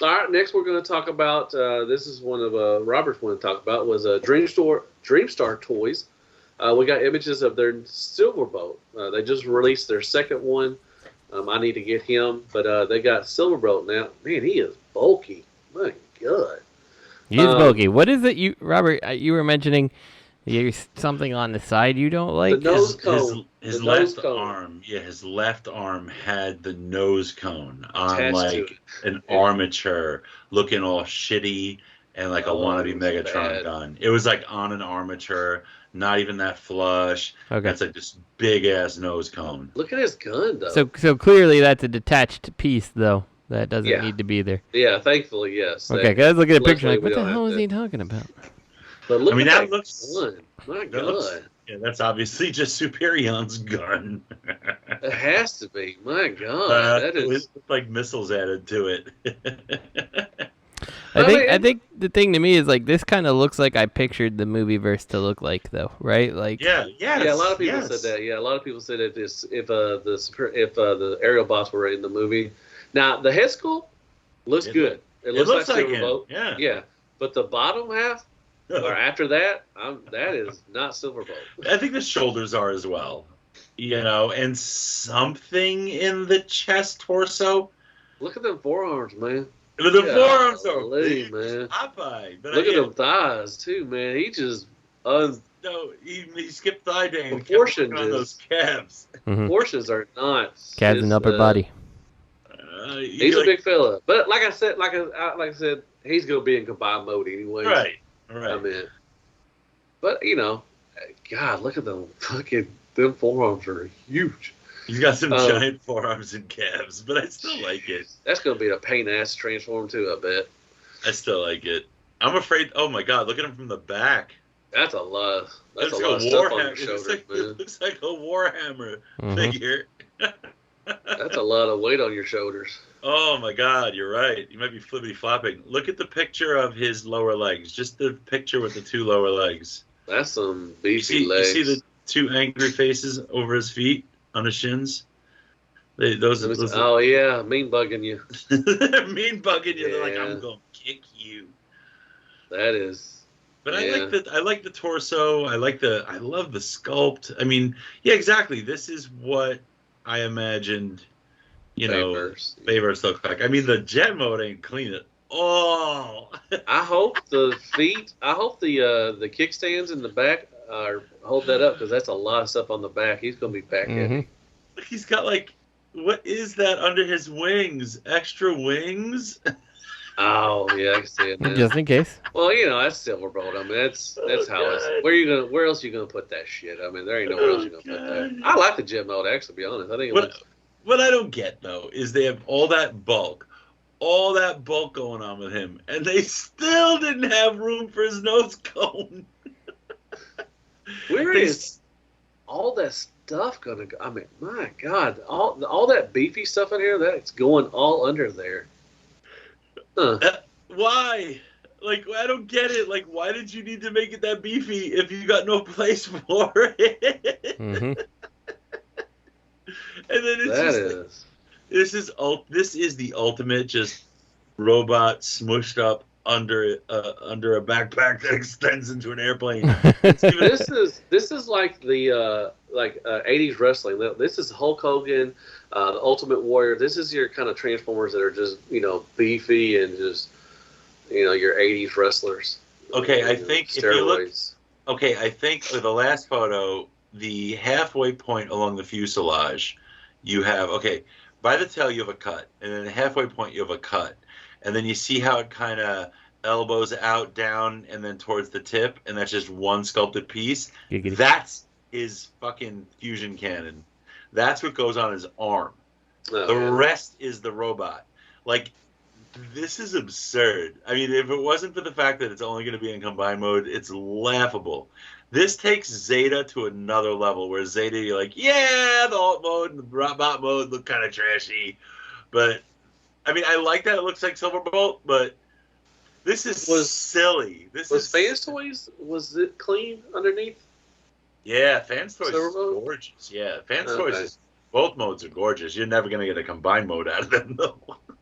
right, next we're going to talk about, this is one of Robert's wanted to talk about, was Dreamstar toys. We got images of their silverbolt. They just released their second one. I need to get him, but they got silverbolt now. Man, he is bulky. My God. He is bulky. What is it, Robert, you were mentioning there's something on the side you don't like? The nose cone. His left arm, his left arm had the nose cone on like an armature, looking all shitty and like a wannabe Megatron gun. It was like on an armature, not even that flush. Okay, it's like this big ass nose cone. Look at his gun though. So clearly that's a detached piece though. That doesn't need to be there. Yeah, thankfully yes. Okay, because look at a picture like, what the hell is he talking about? But look at that looks gun. My God. Yeah, that's obviously just Superion's gun. It has to be. My God, that is with like missiles added to it. I think the thing to me is like this kind of looks like I pictured the movieverse to look like, though, right? Like yeah. A lot of people said that. Yeah, a lot of people said that if the aerial bots were in the movie. Now the head sculpt looks good. It looks like Silverbolt. Yeah. But the bottom half. Or after that, that is not Silverbolt. I think the shoulders are as well, and something in the chest torso. Look at them forearms, man. The forearms are man. Popeye. Look at them thighs too, man. He just he skipped thigh day and proportions on those calves. Mm-hmm. Proportions are not. Calves and upper body. He's a big fella, but like I said, he's gonna be in combined mode anyway. Right. I mean, but God, look at them them forearms are huge. He's got some giant forearms and calves, but I still like it. That's gonna be a pain ass to transform too, I bet. I still like it. I'm afraid. Oh my God, look at him from the back. That's a lot. That's a lot of stuff on your shoulders, man. It looks like a Warhammer figure. That's a lot of weight on your shoulders. Oh my God, you're right. You might be flippity flopping. Look at the picture of his lower legs. Just the picture with the 2 lower legs. That's some beefy legs. You see the 2 angry faces over his feet on his shins? Those oh yeah, mean bugging you. They're mean bugging you. They're like, I'm gonna kick you. That is. But I like the torso. I love the sculpt. I mean, yeah, exactly. This is what I imagined. Bayverse look like. I mean, the jet mode ain't clean at all. I hope the kickstands in the back hold that up because that's a lot of stuff on the back. He's gonna be back heavy. He's got like, what is that under his wings? Extra wings? Oh yeah, I can see it now. Just in case. Well, that's Silverbolt. I mean, that's how it's. Where else are you gonna put that shit? I mean, there ain't nowhere else you're gonna put that. I like the jet mode, actually, to be honest. I think what I don't get though is they have all that bulk, all that bulk going on with him, and they still didn't have room for his nose cone. Where is all that stuff gonna go? I mean, my God, all that beefy stuff in here, that's going all under there. Why? Like, I don't get it. Like, why did you need to make it that beefy if you got no place for it? Mm-hmm. And then this is the ultimate just robot smushed up under a backpack that extends into an airplane. This is like the 80s wrestling. This is Hulk Hogan, the Ultimate Warrior. This is your kind of Transformers that are just beefy and just your 80s wrestlers. Okay, I think steroids. If you look. Okay, I think with the last photo, the halfway point along the fuselage, you have by the tail you have a cut, and then the halfway point you have a cut, and then you see how it kind of elbows out, down, and then towards the tip, and that's just one sculpted piece. That's his fucking fusion cannon. That's what goes on his arm. The rest is the robot. Like, this is absurd. I mean, if it wasn't for the fact that it's only going to be in combined mode, it's laughable. This takes Zeta to another level, where Zeta, you're like, yeah, the alt mode and the robot mode look kind of trashy. But, I mean, I like that it looks like Silverbolt, but this is silly. FansToys, was it clean underneath? Yeah, FansToys is gorgeous. Yeah, FansToys both modes are gorgeous. You're never going to get a combined mode out of them, though.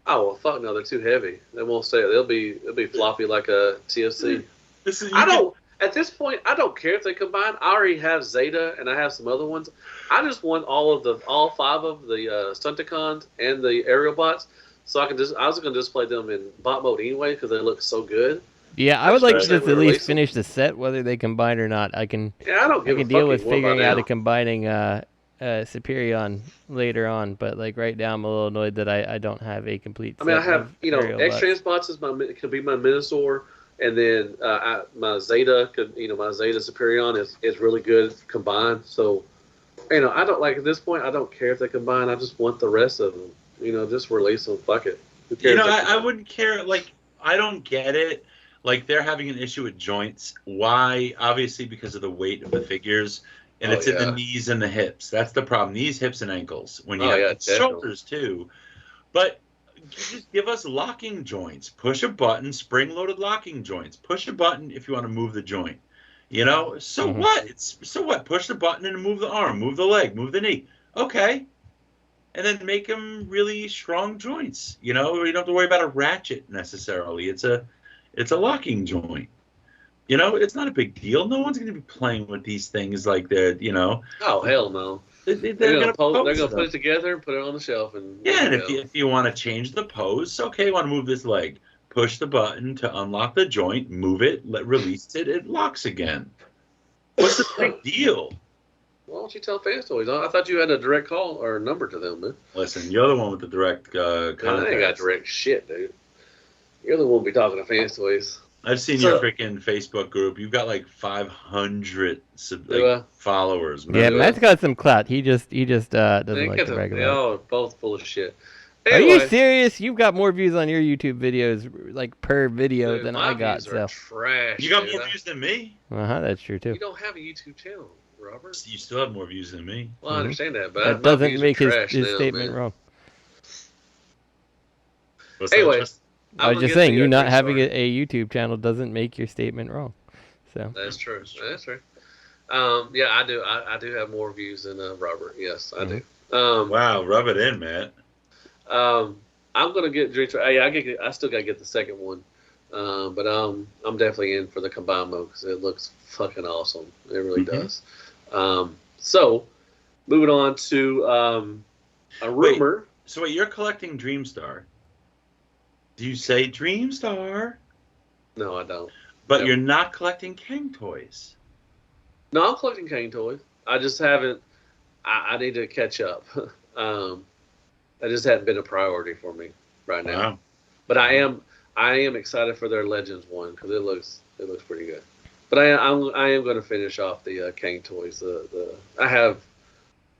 Oh, well, fuck no, they're too heavy. They won't stay. They'll be floppy like a TFC. At this point, I don't care if they combine. I already have Zeta and I have some other ones. I just want all 5 of the Stunticons and the aerial bots, so I was going to display them in bot mode anyway because they look so good. Yeah, I would like to just at least finish the set, whether they combine or not. I can deal with figuring out a combining Superion later on, but like right now I'm a little annoyed that I don't have a complete set. I mean, I have X-Trans bots could be my Minosaur, and then my Zeta my Zeta Superion is really good combined. So I don't like at this point. I don't care if they combine. I just want the rest of them. Just release them. Fuck it. Who cares? I wouldn't care. Like, I don't get it. Like, they're having an issue with joints. Why? Obviously because of the weight of the figures. And it's in the knees and the hips. That's the problem. Knees, hips, and ankles. When you have shoulders, too. But just give us locking joints. Push a button, spring-loaded locking joints. Push a button if you want to move the joint. So what? So what? Push the button and move the arm, move the leg, move the knee. Okay. And then make them really strong joints. You don't have to worry about a ratchet, necessarily. It's a locking joint. It's not a big deal. No one's going to be playing with these things like they're, Oh, hell no. They're going to put it together and put it on the shelf. And if you want to change the pose, okay, you want to move this leg. Push the button to unlock the joint, move it, release it, it locks again. What's the big deal? Why don't you tell FansToys? I thought you had a direct call or number to them, man. Listen, you're the one with the direct contact. I ain't got direct shit, dude. You're the one be talking to FansToys. I've seen your freaking Facebook group. You've got like 500 followers. Man. Yeah, Matt's got some clout. He just doesn't like the regular. They're both full of shit. Anyway, are you serious? You've got more views on your YouTube videos, like per video, than I got. So trash. You got more views than me. That's true too. You don't have a YouTube channel, Robert. You still have more views than me. Well, I understand that, but that doesn't make his statement wrong. Anyway. I was just saying, you not having a YouTube channel doesn't make your statement wrong. So that's true. Yeah, I do. I do have more views than Robert. Yes, I do. Wow, rub it in, Matt. I'm gonna get Dreamstar. I still gotta get the second one, but I'm definitely in for the combined mode because it looks fucking awesome. It really does. So moving on to a rumor. Wait, you're collecting Dreamstar. Do you say Dreamstar? No, I don't. But you're not collecting King toys. No, I'm collecting King toys. I just haven't. I need to catch up. That just hadn't been a priority for me right now. Wow. But I am excited for their Legends one because it looks pretty good. But I am going to finish off the King toys. I have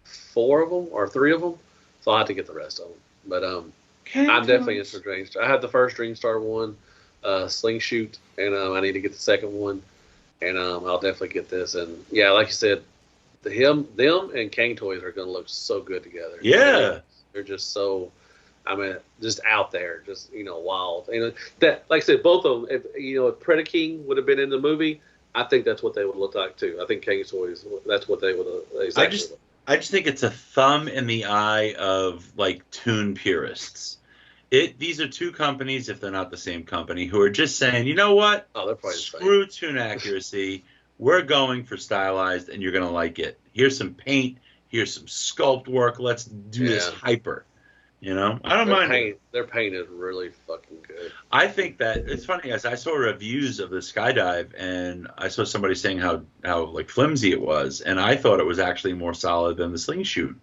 4 of them or 3 of them, so I'll have to get the rest of them. But I'm definitely into Dreamstar. I had the first Dreamstar one, Sling Shoot, and I need to get the second one, and I'll definitely get this. And yeah, like you said, them and Maketoys are going to look so good together. Yeah, they're just so, I mean, just out there, just wild. And that, like I said, both of them. If Predaking would have been in the movie, I think that's what they would look like too. I think Maketoys, that's what they would exactly. I just think it's a thumb in the eye of like toon purists. These are two companies, if they're not the same company, who are just saying, you know what? Oh, they're probably screw toon accuracy. We're going for stylized, and you're gonna like it. Here's some paint. Here's some sculpt work. Let's do this hyper. I don't mind. Their paint is really fucking good. I think that it's funny, as I saw reviews of the skydive, and I saw somebody saying how like flimsy it was, and I thought it was actually more solid than the sling shoot.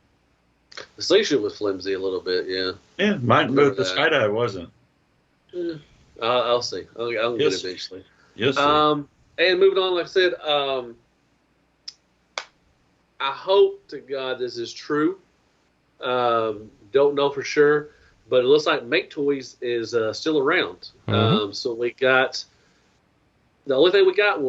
The sling shoot was flimsy a little bit, yeah. Yeah, the skydive wasn't. Yeah. I'll see. I'll get it eventually. Yes. And moving on, like I said, I hope to God this is true. Don't know for sure, but it looks like Maketoys is still around. Mm-hmm. So we got the only thing we got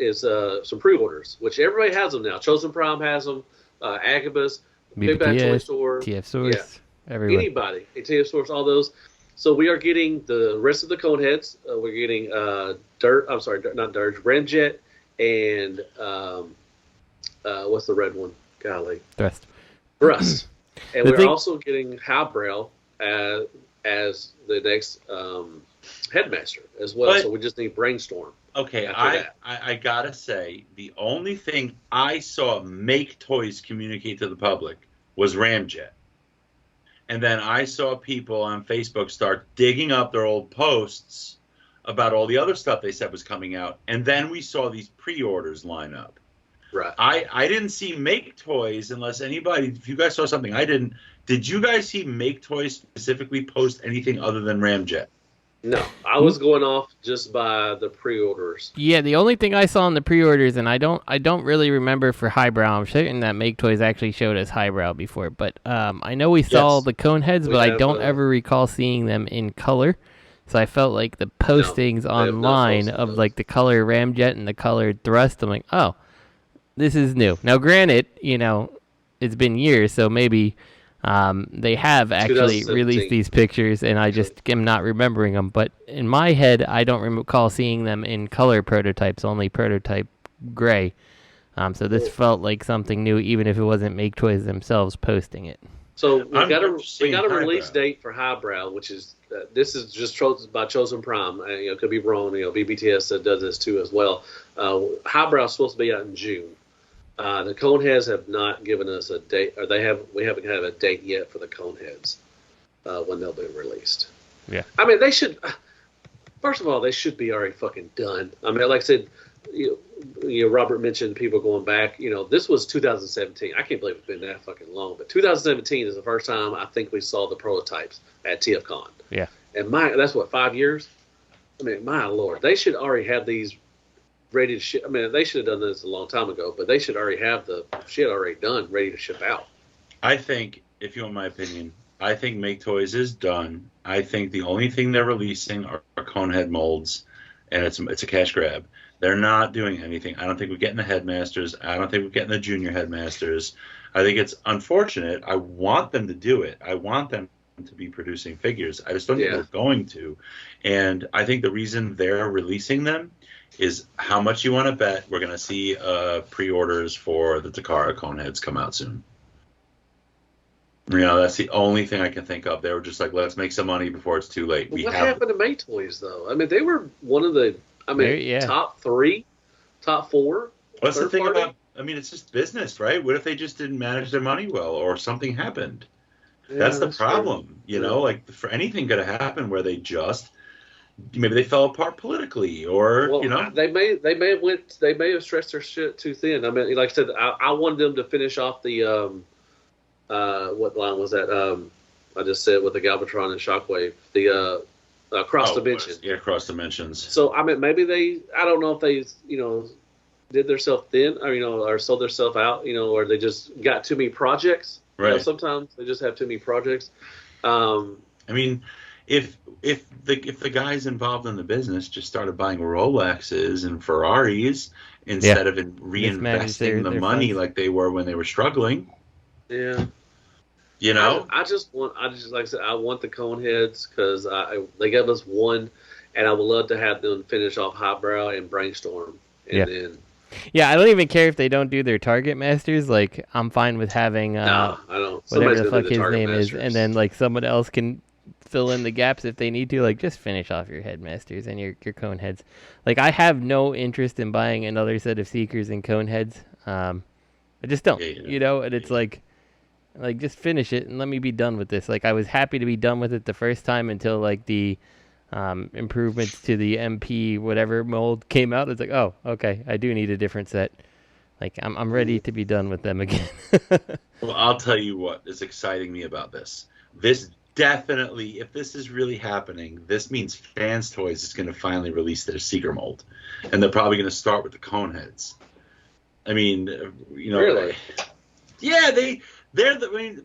is some pre-orders, which everybody has them now. Chosen Prime has them, Agabus, Big Bad Toy Store, TF Source, everywhere. Anybody, TF Source, all those. So we are getting the rest of the Coneheads. We're getting Ramjet, and what's the red one? Golly, Thrust. And we're also getting Highbrow as the next headmaster as well. So we just need Brainstorm. Okay, I gotta say, the only thing I saw Maketoys communicate to the public was Ramjet. And then I saw people on Facebook start digging up their old posts about all the other stuff they said was coming out. And then we saw these pre-orders line up. Right. I didn't see Maketoys unless anybody, if you guys saw something I didn't. Did you guys see Maketoys specifically post anything other than Ramjet? No, I was going off just by the pre-orders. Yeah, the only thing I saw in the pre-orders, and I don't really remember for Highbrow. I'm certain that Maketoys actually showed us Highbrow before, but I know we saw the Coneheads, but I don't ever recall seeing them in color. So I felt like the postings online of like the color Ramjet and the colored Thrust, I'm like, oh, this is new. Now, granted, it's been years, so maybe they have actually released these pictures, and I just am not remembering them. But in my head, I don't recall seeing them in color prototypes, only prototype gray. So this felt like something new, even if it wasn't Maketoys themselves posting it. So we got a release date for Highbrow, which is this is just by Chosen Prime. Could be wrong. BBTS does this too as well. Highbrow is supposed to be out in June. The Coneheads have not given us a date, or we haven't had a date yet for the Coneheads when they'll be released. Yeah. I mean, they should. First of all, they should be already fucking done. I mean, like I said, Robert mentioned people going back. This was 2017. I can't believe it's been that fucking long. But 2017 is the first time I think we saw the prototypes at TFCon. Yeah. And that's what, 5 years? I mean, my Lord, they should already have these ready to ship. I mean, they should have done this a long time ago, but they should already have the shit already done, ready to ship out. I think, if you want my opinion, I think Maketoys is done. I think the only thing they're releasing are Conehead molds, and it's a cash grab. They're not doing anything. I don't think we're getting the headmasters. I don't think we're getting the junior headmasters. I think it's unfortunate. I want them to do it. I want them to be producing figures. I just don't think they're going to. And I think the reason they're releasing them is how much you want to bet we're going to see pre-orders for the Takara Coneheads come out soon. That's the only thing I can think of. They were just like, let's make some money before it's too late. What happened to Maketoys, though? I mean, they were one of the, top 3, top 4. What's the thing about, it's just business, right? What if they just didn't manage their money well or something happened? Yeah, that's the problem. Like for anything could have happened where they just, maybe they fell apart politically or, They may have stretched their shit too thin. I mean, like I said, I wanted them to finish off the, what line was that? I just said with the Galvatron and Shockwave, the cross dimension. Yeah, cross dimensions. So I mean, maybe I don't know if they, did themselves thin, or or sold themselves out, or they just got too many projects. Right. Sometimes they just have too many projects. I mean, if the guys involved in the business just started buying Rolexes and Ferraris instead of reinvesting the their money funds. like they were when they were struggling, Yeah. you know, I just like I said, I want the Coneheads because they gave us one, and I would love to have them finish off Highbrow and Brainstorm, and then. Yeah, I don't even care if they don't do their Target Masters. Like, I'm fine with having No, I don't. whatever Somebody's the gonna fuck do the his Target name is, Masters. and then like someone else can fill in the gaps if they need to. Like, just finish off your Headmasters and your Coneheads. Like, I have no interest in buying another set of Seekers and Coneheads. I just don't, you know. And it's like just finish it and let me be done with this. Like, I was happy to be done with it the first time until like the improvements to the MP whatever mold came out. It's like, oh, okay, I do need a different set. Like, I'm ready to be done with them again. Well, I'll tell you what is exciting me about this. This definitely, if this is really happening, this means Fans Toys is going to finally release their Seeker mold, and they're probably going to start with the Coneheads. I mean, you know, Really? Yeah, they're the. I mean,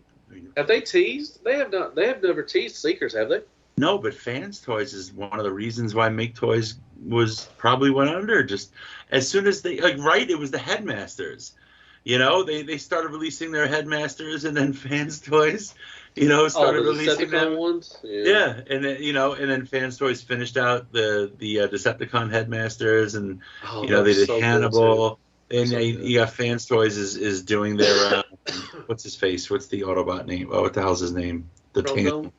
Have they teased? They have not. They have never teased Seekers, have they? no, but Fans Toys is one of the reasons why Maketoys was probably went under. Just as soon as they it was the Headmasters. You know, they started releasing their Headmasters, and then Fans Toys, you know, started the releasing them. ones. Yeah, and then and then Fans Toys finished out the Decepticon Headmasters, and they did Hannibal, and you got Fans Toys is doing their what's his face? What's the Autobot name? Oh, what the hell's his name? The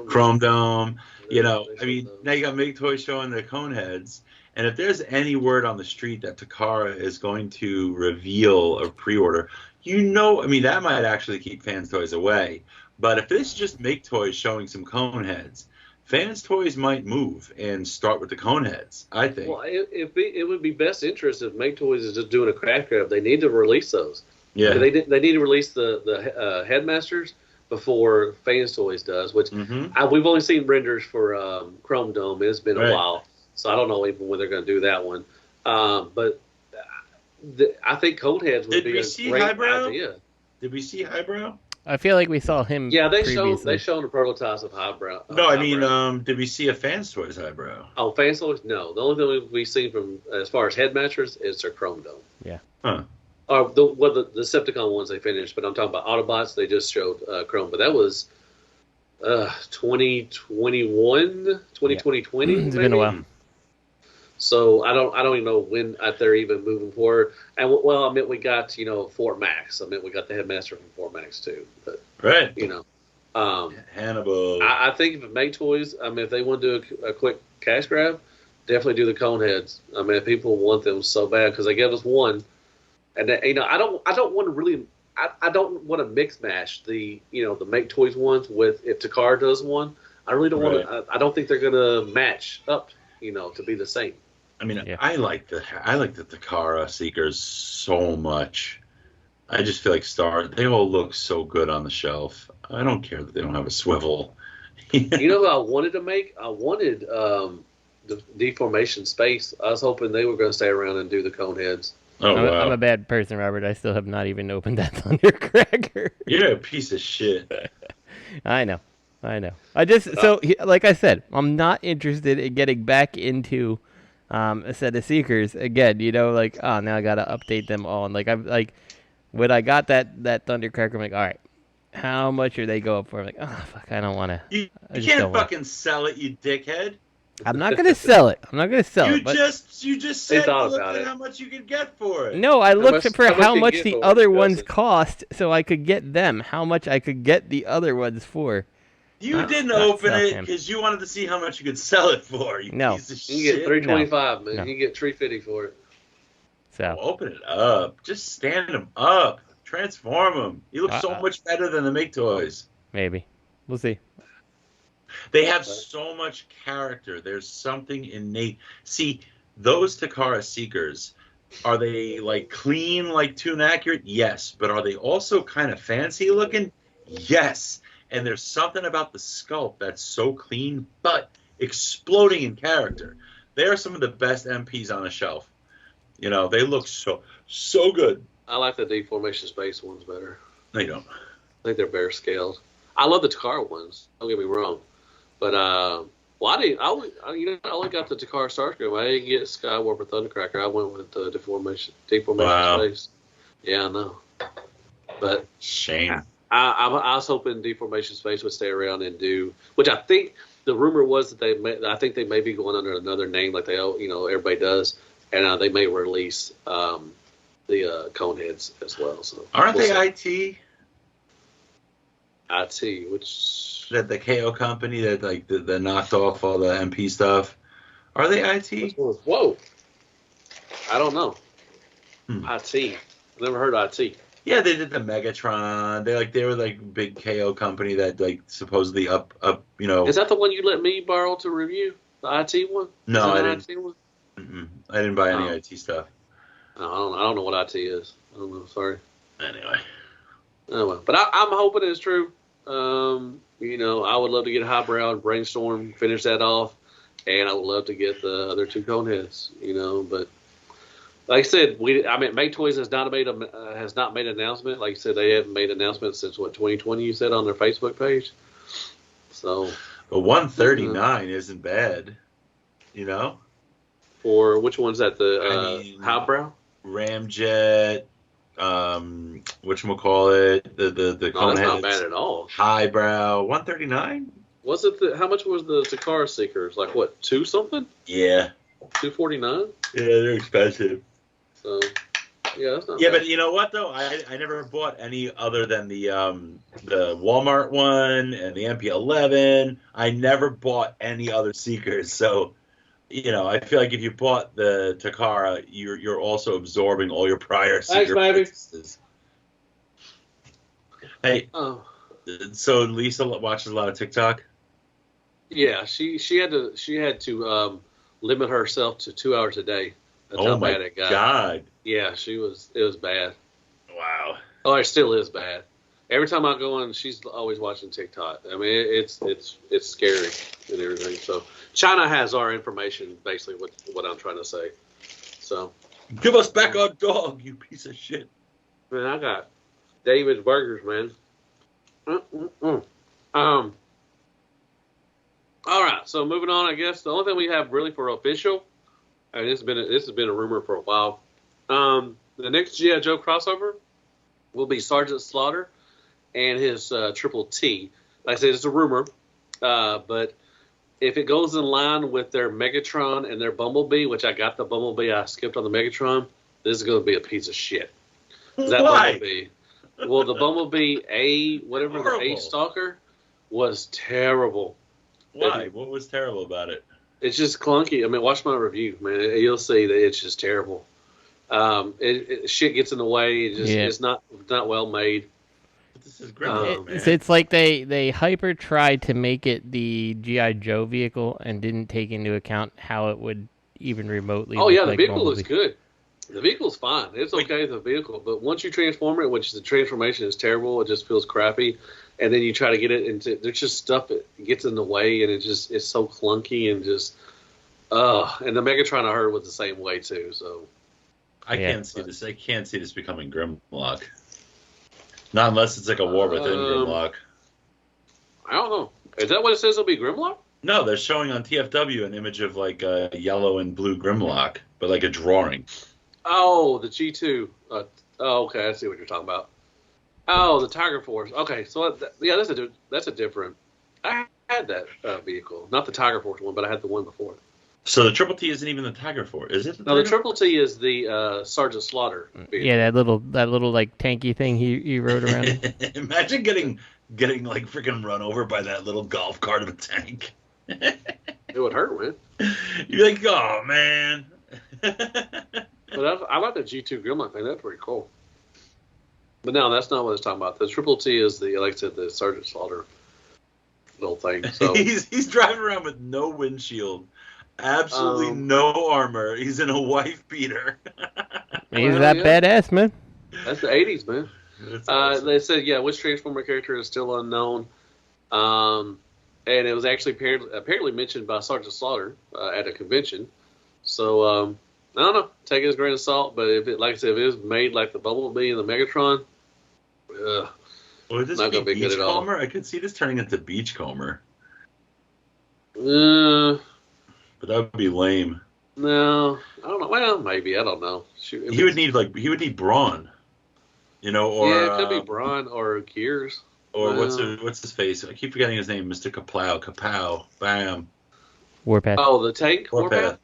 Chrome Dome. You know, I mean, now you got Maketoys showing their Coneheads. And if there's any word on the street that Takara is going to reveal a pre-order, I mean, that might actually keep Fans Toys away. But if it's just Maketoys showing some Coneheads, Fans Toys might move and start with the Coneheads, I think. Well, it would be best interest if Maketoys is just doing a crash grab. They need to release those. Yeah. They need to release the Headmasters before Fans Toys does, which we've only seen renders for Chrome Dome. It's been a while. So I don't know even when they're going to do that one. But I think Coneheads would be a great idea. Did we see Highbrow? I feel like we saw him. Yeah, they previously. shown the prototypes of Highbrow. No, I mean, did we see a Fans Toys Highbrow? Oh, Fans Toys? No. The only thing we've seen from as far as Headmasters is their Chrome Dome. Yeah. Huh. Or the Decepticon ones they finished, but I'm talking about Autobots. They just showed Chrome, but that was 2021, 2020. It's been a while. So I don't even know when they're even moving forward. And I meant we got Fort Max. I meant we got the Headmaster from Fort Max too. But Hannibal. I think if it Maketoys, I mean, if they want to do a quick cash grab, definitely do the Coneheads. I mean, people want them so bad because they gave us one, and I don't want to really. I don't want to mix mash the the Maketoys ones with if Takara does one. I really don't want to. I don't think they're gonna match up. To be the same. I mean, I like the Takara Seekers so much. I just feel like they all look so good on the shelf. I don't care that they don't have a swivel. You know who I wanted to make? I wanted the Deformation Space. I was hoping they were going to stay around and do the Coneheads. Oh, wow. I'm a bad person, Robert. I still have not even opened that Thundercracker. You're a piece of shit. I know. I just like I said, I'm not interested in getting back into a set of Seekers again. Now I gotta update them all. And when I got that Thundercracker, I'm like, all right, how much are they go up for? I'm like, oh fuck, I don't want to. You can't fucking sell it, you dickhead. I'm not gonna sell it. You just said look at how much you could get for it. No, I looked for how much the other ones cost, so I could get them. How much I could get the other ones for. You didn't open it because you wanted to see how much you could sell it for. You piece of shit. You get $325, man. No. You get $350 for it. So open it up. Just stand them up. Transform them. You look so much better than the Maketoys. Maybe. We'll see. They have so much character. There's something innate. See, those Takara Seekers, are they clean, toon accurate? Yes. But are they also kind of fancy looking? Yes. And there's something about the sculpt that's so clean, but exploding in character. They are some of the best MPs on the shelf. They look so good. I like the Deformation Space ones better. No, you don't. I think they're better scaled. I love the Takara ones. Don't get me wrong. But well, I only got the Takara Starscream. I didn't get Skywarp or Thundercracker. I went with Deformation Space. Yeah, I know. But shame. I was hoping Deformation Space would stay around and do, which I think the rumor was that they may be going under another name, like everybody does, and they may release the Coneheads as well. So aren't they IT? IT, which the KO company that like the knocked off all the MP stuff. Are they IT? Whoa, I don't know. IT. I've never heard of IT. Yeah, they did the Megatron. They were like big KO company that like supposedly up. Is that the one you let me borrow to review? The IT one? No, I didn't. IT one? I didn't buy any IT stuff. No, I don't know what IT is. I don't know. Sorry. Anyway, but I'm hoping it's true. I would love to get Highbrow and Brainstorm, finish that off, and I would love to get the other two Coneheads. But like I said, Maketoys has not made an announcement. Like you said, they haven't made an announcement since 2020. You said on their Facebook page. So, but 139 isn't bad. For which one's that? The Highbrow, Ramjet. Whatchamacallit, the Coneheads. That's not bad at all. Highbrow, 139. Was it how much was the Takara Seekers? Like what, 2 something? Yeah. 249. Yeah, they're expensive. So, yeah, that's not. Yeah, bad. but you know what though? I never bought any other than the Walmart one and the MP11. I never bought any other Seekers, so. I feel like if you bought the Takara, you're also absorbing all your prior Seeker purchases. Hey, so Lisa watches a lot of TikTok. Yeah, she had to limit herself to 2 hours a day. That's how bad it got. God! Yeah, it was bad. Wow. Oh, it still is bad. Every time I go in, she's always watching TikTok. I mean, it's scary and everything. So China has our information, basically, what I'm trying to say. So give us back our dog, you piece of shit. Man, I got David's Burgers, man. All right, so moving on, I guess the only thing we have really for official, and this has been a rumor for a while. The next G.I. Joe crossover will be Sergeant Slaughter and his Triple T. Like I said, it's a rumor, but if it goes in line with their Megatron and their Bumblebee, which I got the Bumblebee, I skipped on the Megatron, this is going to be a piece of shit. That Why? Bumblebee. Well, the Bumblebee the A Stalker was terrible. Why? What was terrible about it? It's just clunky. I mean, watch my review, man. You'll see that it's just terrible. Shit gets in the way. It's not well made. This is great. It's like they hyper tried to make it the G.I. Joe vehicle and didn't take into account how it would even remotely. Oh yeah, the like vehicle Bumblebee. is good. The vehicle's fine. It's okay as a vehicle, but once you transform it, which the transformation is terrible, it just feels crappy. And then you try to get it into, there's just stuff that gets in the way, and it's so clunky and just, and the Megatron I heard was the same way too. So I can't see this. I can't see this becoming Grimlock. Not unless it's like a war within Grimlock. I don't know. Is that what it says? It'll be Grimlock? No, they're showing on TFW an image of like a yellow and blue Grimlock, but like a drawing. Oh, the G2. Okay, I see what you're talking about. Oh, the Tiger Force. Okay, so that's a different. I had that vehicle, not the Tiger Force one, but I had the one before. So the Triple T isn't even the Tiger Force, is it? No, the Triple T is the Sergeant Slaughter vehicle. Yeah, that little like tanky thing he rode around. Imagine getting like freaking run over by that little golf cart of a tank. It would hurt, man. You'd be like, oh man. But I like the G2 Grimlock thing. That's pretty cool. But no, that's not what it's talking about. The Triple T is like I said, the Sergeant Slaughter little thing. So he's driving around with no windshield, absolutely no armor. He's in a wife beater. He's that badass, man. That's the 80s, man. Awesome. They said, which Transformer character is still unknown. And it was actually apparently mentioned by Sergeant Slaughter at a convention. So I don't know. Take it as a grain of salt, but if it, like I said, if it is made like the Bumblebee and the Megatron, would this not be gonna be good at all. Beachcomber? I could see this turning into Beachcomber. But that would be lame. No, I don't know. Well, maybe, I don't know. Shoot, He would need Brawn, or yeah, it could be Braun or Gears. or Well, what's his face? I keep forgetting his name, Mr. Kapow, bam, Warpath. oh, the tank Warpath.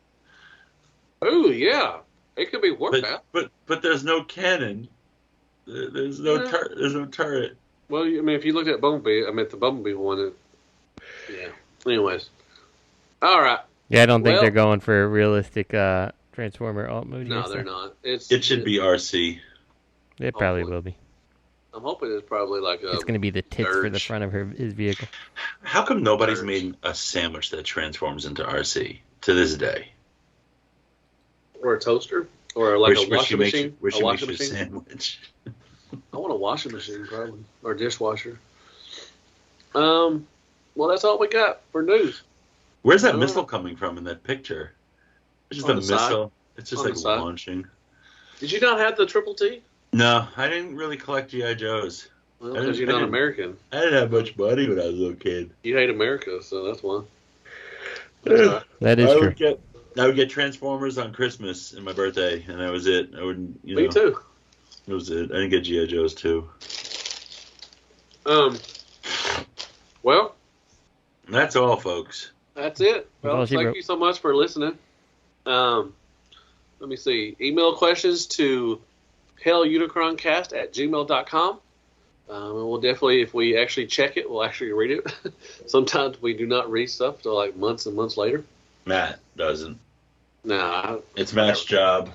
Oh yeah, it could be Warpath. But there's no cannon. There's no Yeah. there's no turret. Well, I mean, if you look at Bumblebee, I meant the Bumblebee one. Yeah. Anyways, all right. Yeah, I don't think Well- they're going for a realistic Transformer alt mode. No, here, they're so not. It should be RC. It probably Hopefully. will be. I'm hoping it's probably like a. It's going to be the tits for the Dirge. front of his vehicle. How come nobody's Dirge. made a sandwich that transforms into RC to this day? Or a toaster, or like a washing machine. Wish A you washing makes your machine. sandwich. I want a washing machine probably, or dishwasher. Well, that's all we got for news. Where's that Oh. missile coming from in that picture? It's just On a the side. missile. It's just On like the side. launching. Did you not have the Triple T? No, I didn't really collect GI Joes. Well, I because didn't- you're I not didn't- American. I didn't have much money when I was a little kid. You hate America, so that's why. That's all right. That is true. I would get Transformers on Christmas and my birthday, and that was it. I wouldn't, Me too. That was it. I didn't get GI Joes too. Well, That's all, folks. that's it. Well, Well, she thank wrote- you so much for listening. Let me see. Email questions to Hailunicroncast@gmail.com. And we'll definitely, if we actually check it, we'll actually read it. Sometimes we do not read stuff till like months and months later. Matt doesn't. Nah. It's Matt's job.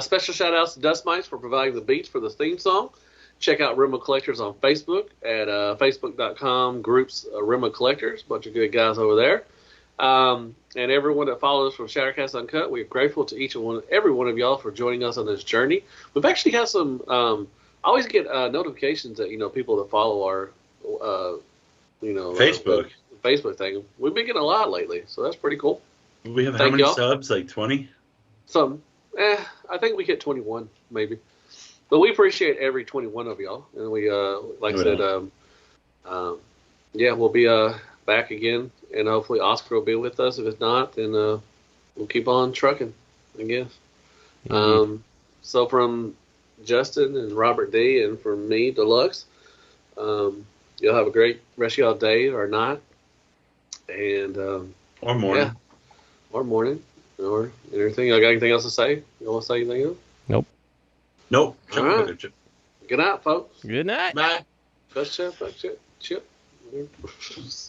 Special shout outs to Dustmightz for providing the beats for the theme song. Check out Rimma Collectors on Facebook at facebook.com groups Rimma Collectors. Bunch of good guys over there. And everyone that follows us from Shattered Cast Uncut, we're grateful to every one of y'all for joining us on this journey. We've actually got some. I always get notifications that people that follow our, Facebook. Facebook thing. We've been getting a lot lately, so that's pretty cool. We have how Thank many y'all. subs? Like 20? Some, I think we hit 21 maybe, but we appreciate every 21 of y'all, and we like I said, we'll be back again, and hopefully Oscar will be with us. If it's not, then we'll keep on trucking, I guess. So from Justin and Robert D, and from me, Deluxe, you'll have a great rest of y'all day or night, and Or morning. yeah, or morning, or anything. Y'all got anything else to say? You want to say anything else? Nope. All right. Good night, folks. Good night. Bye. Chip.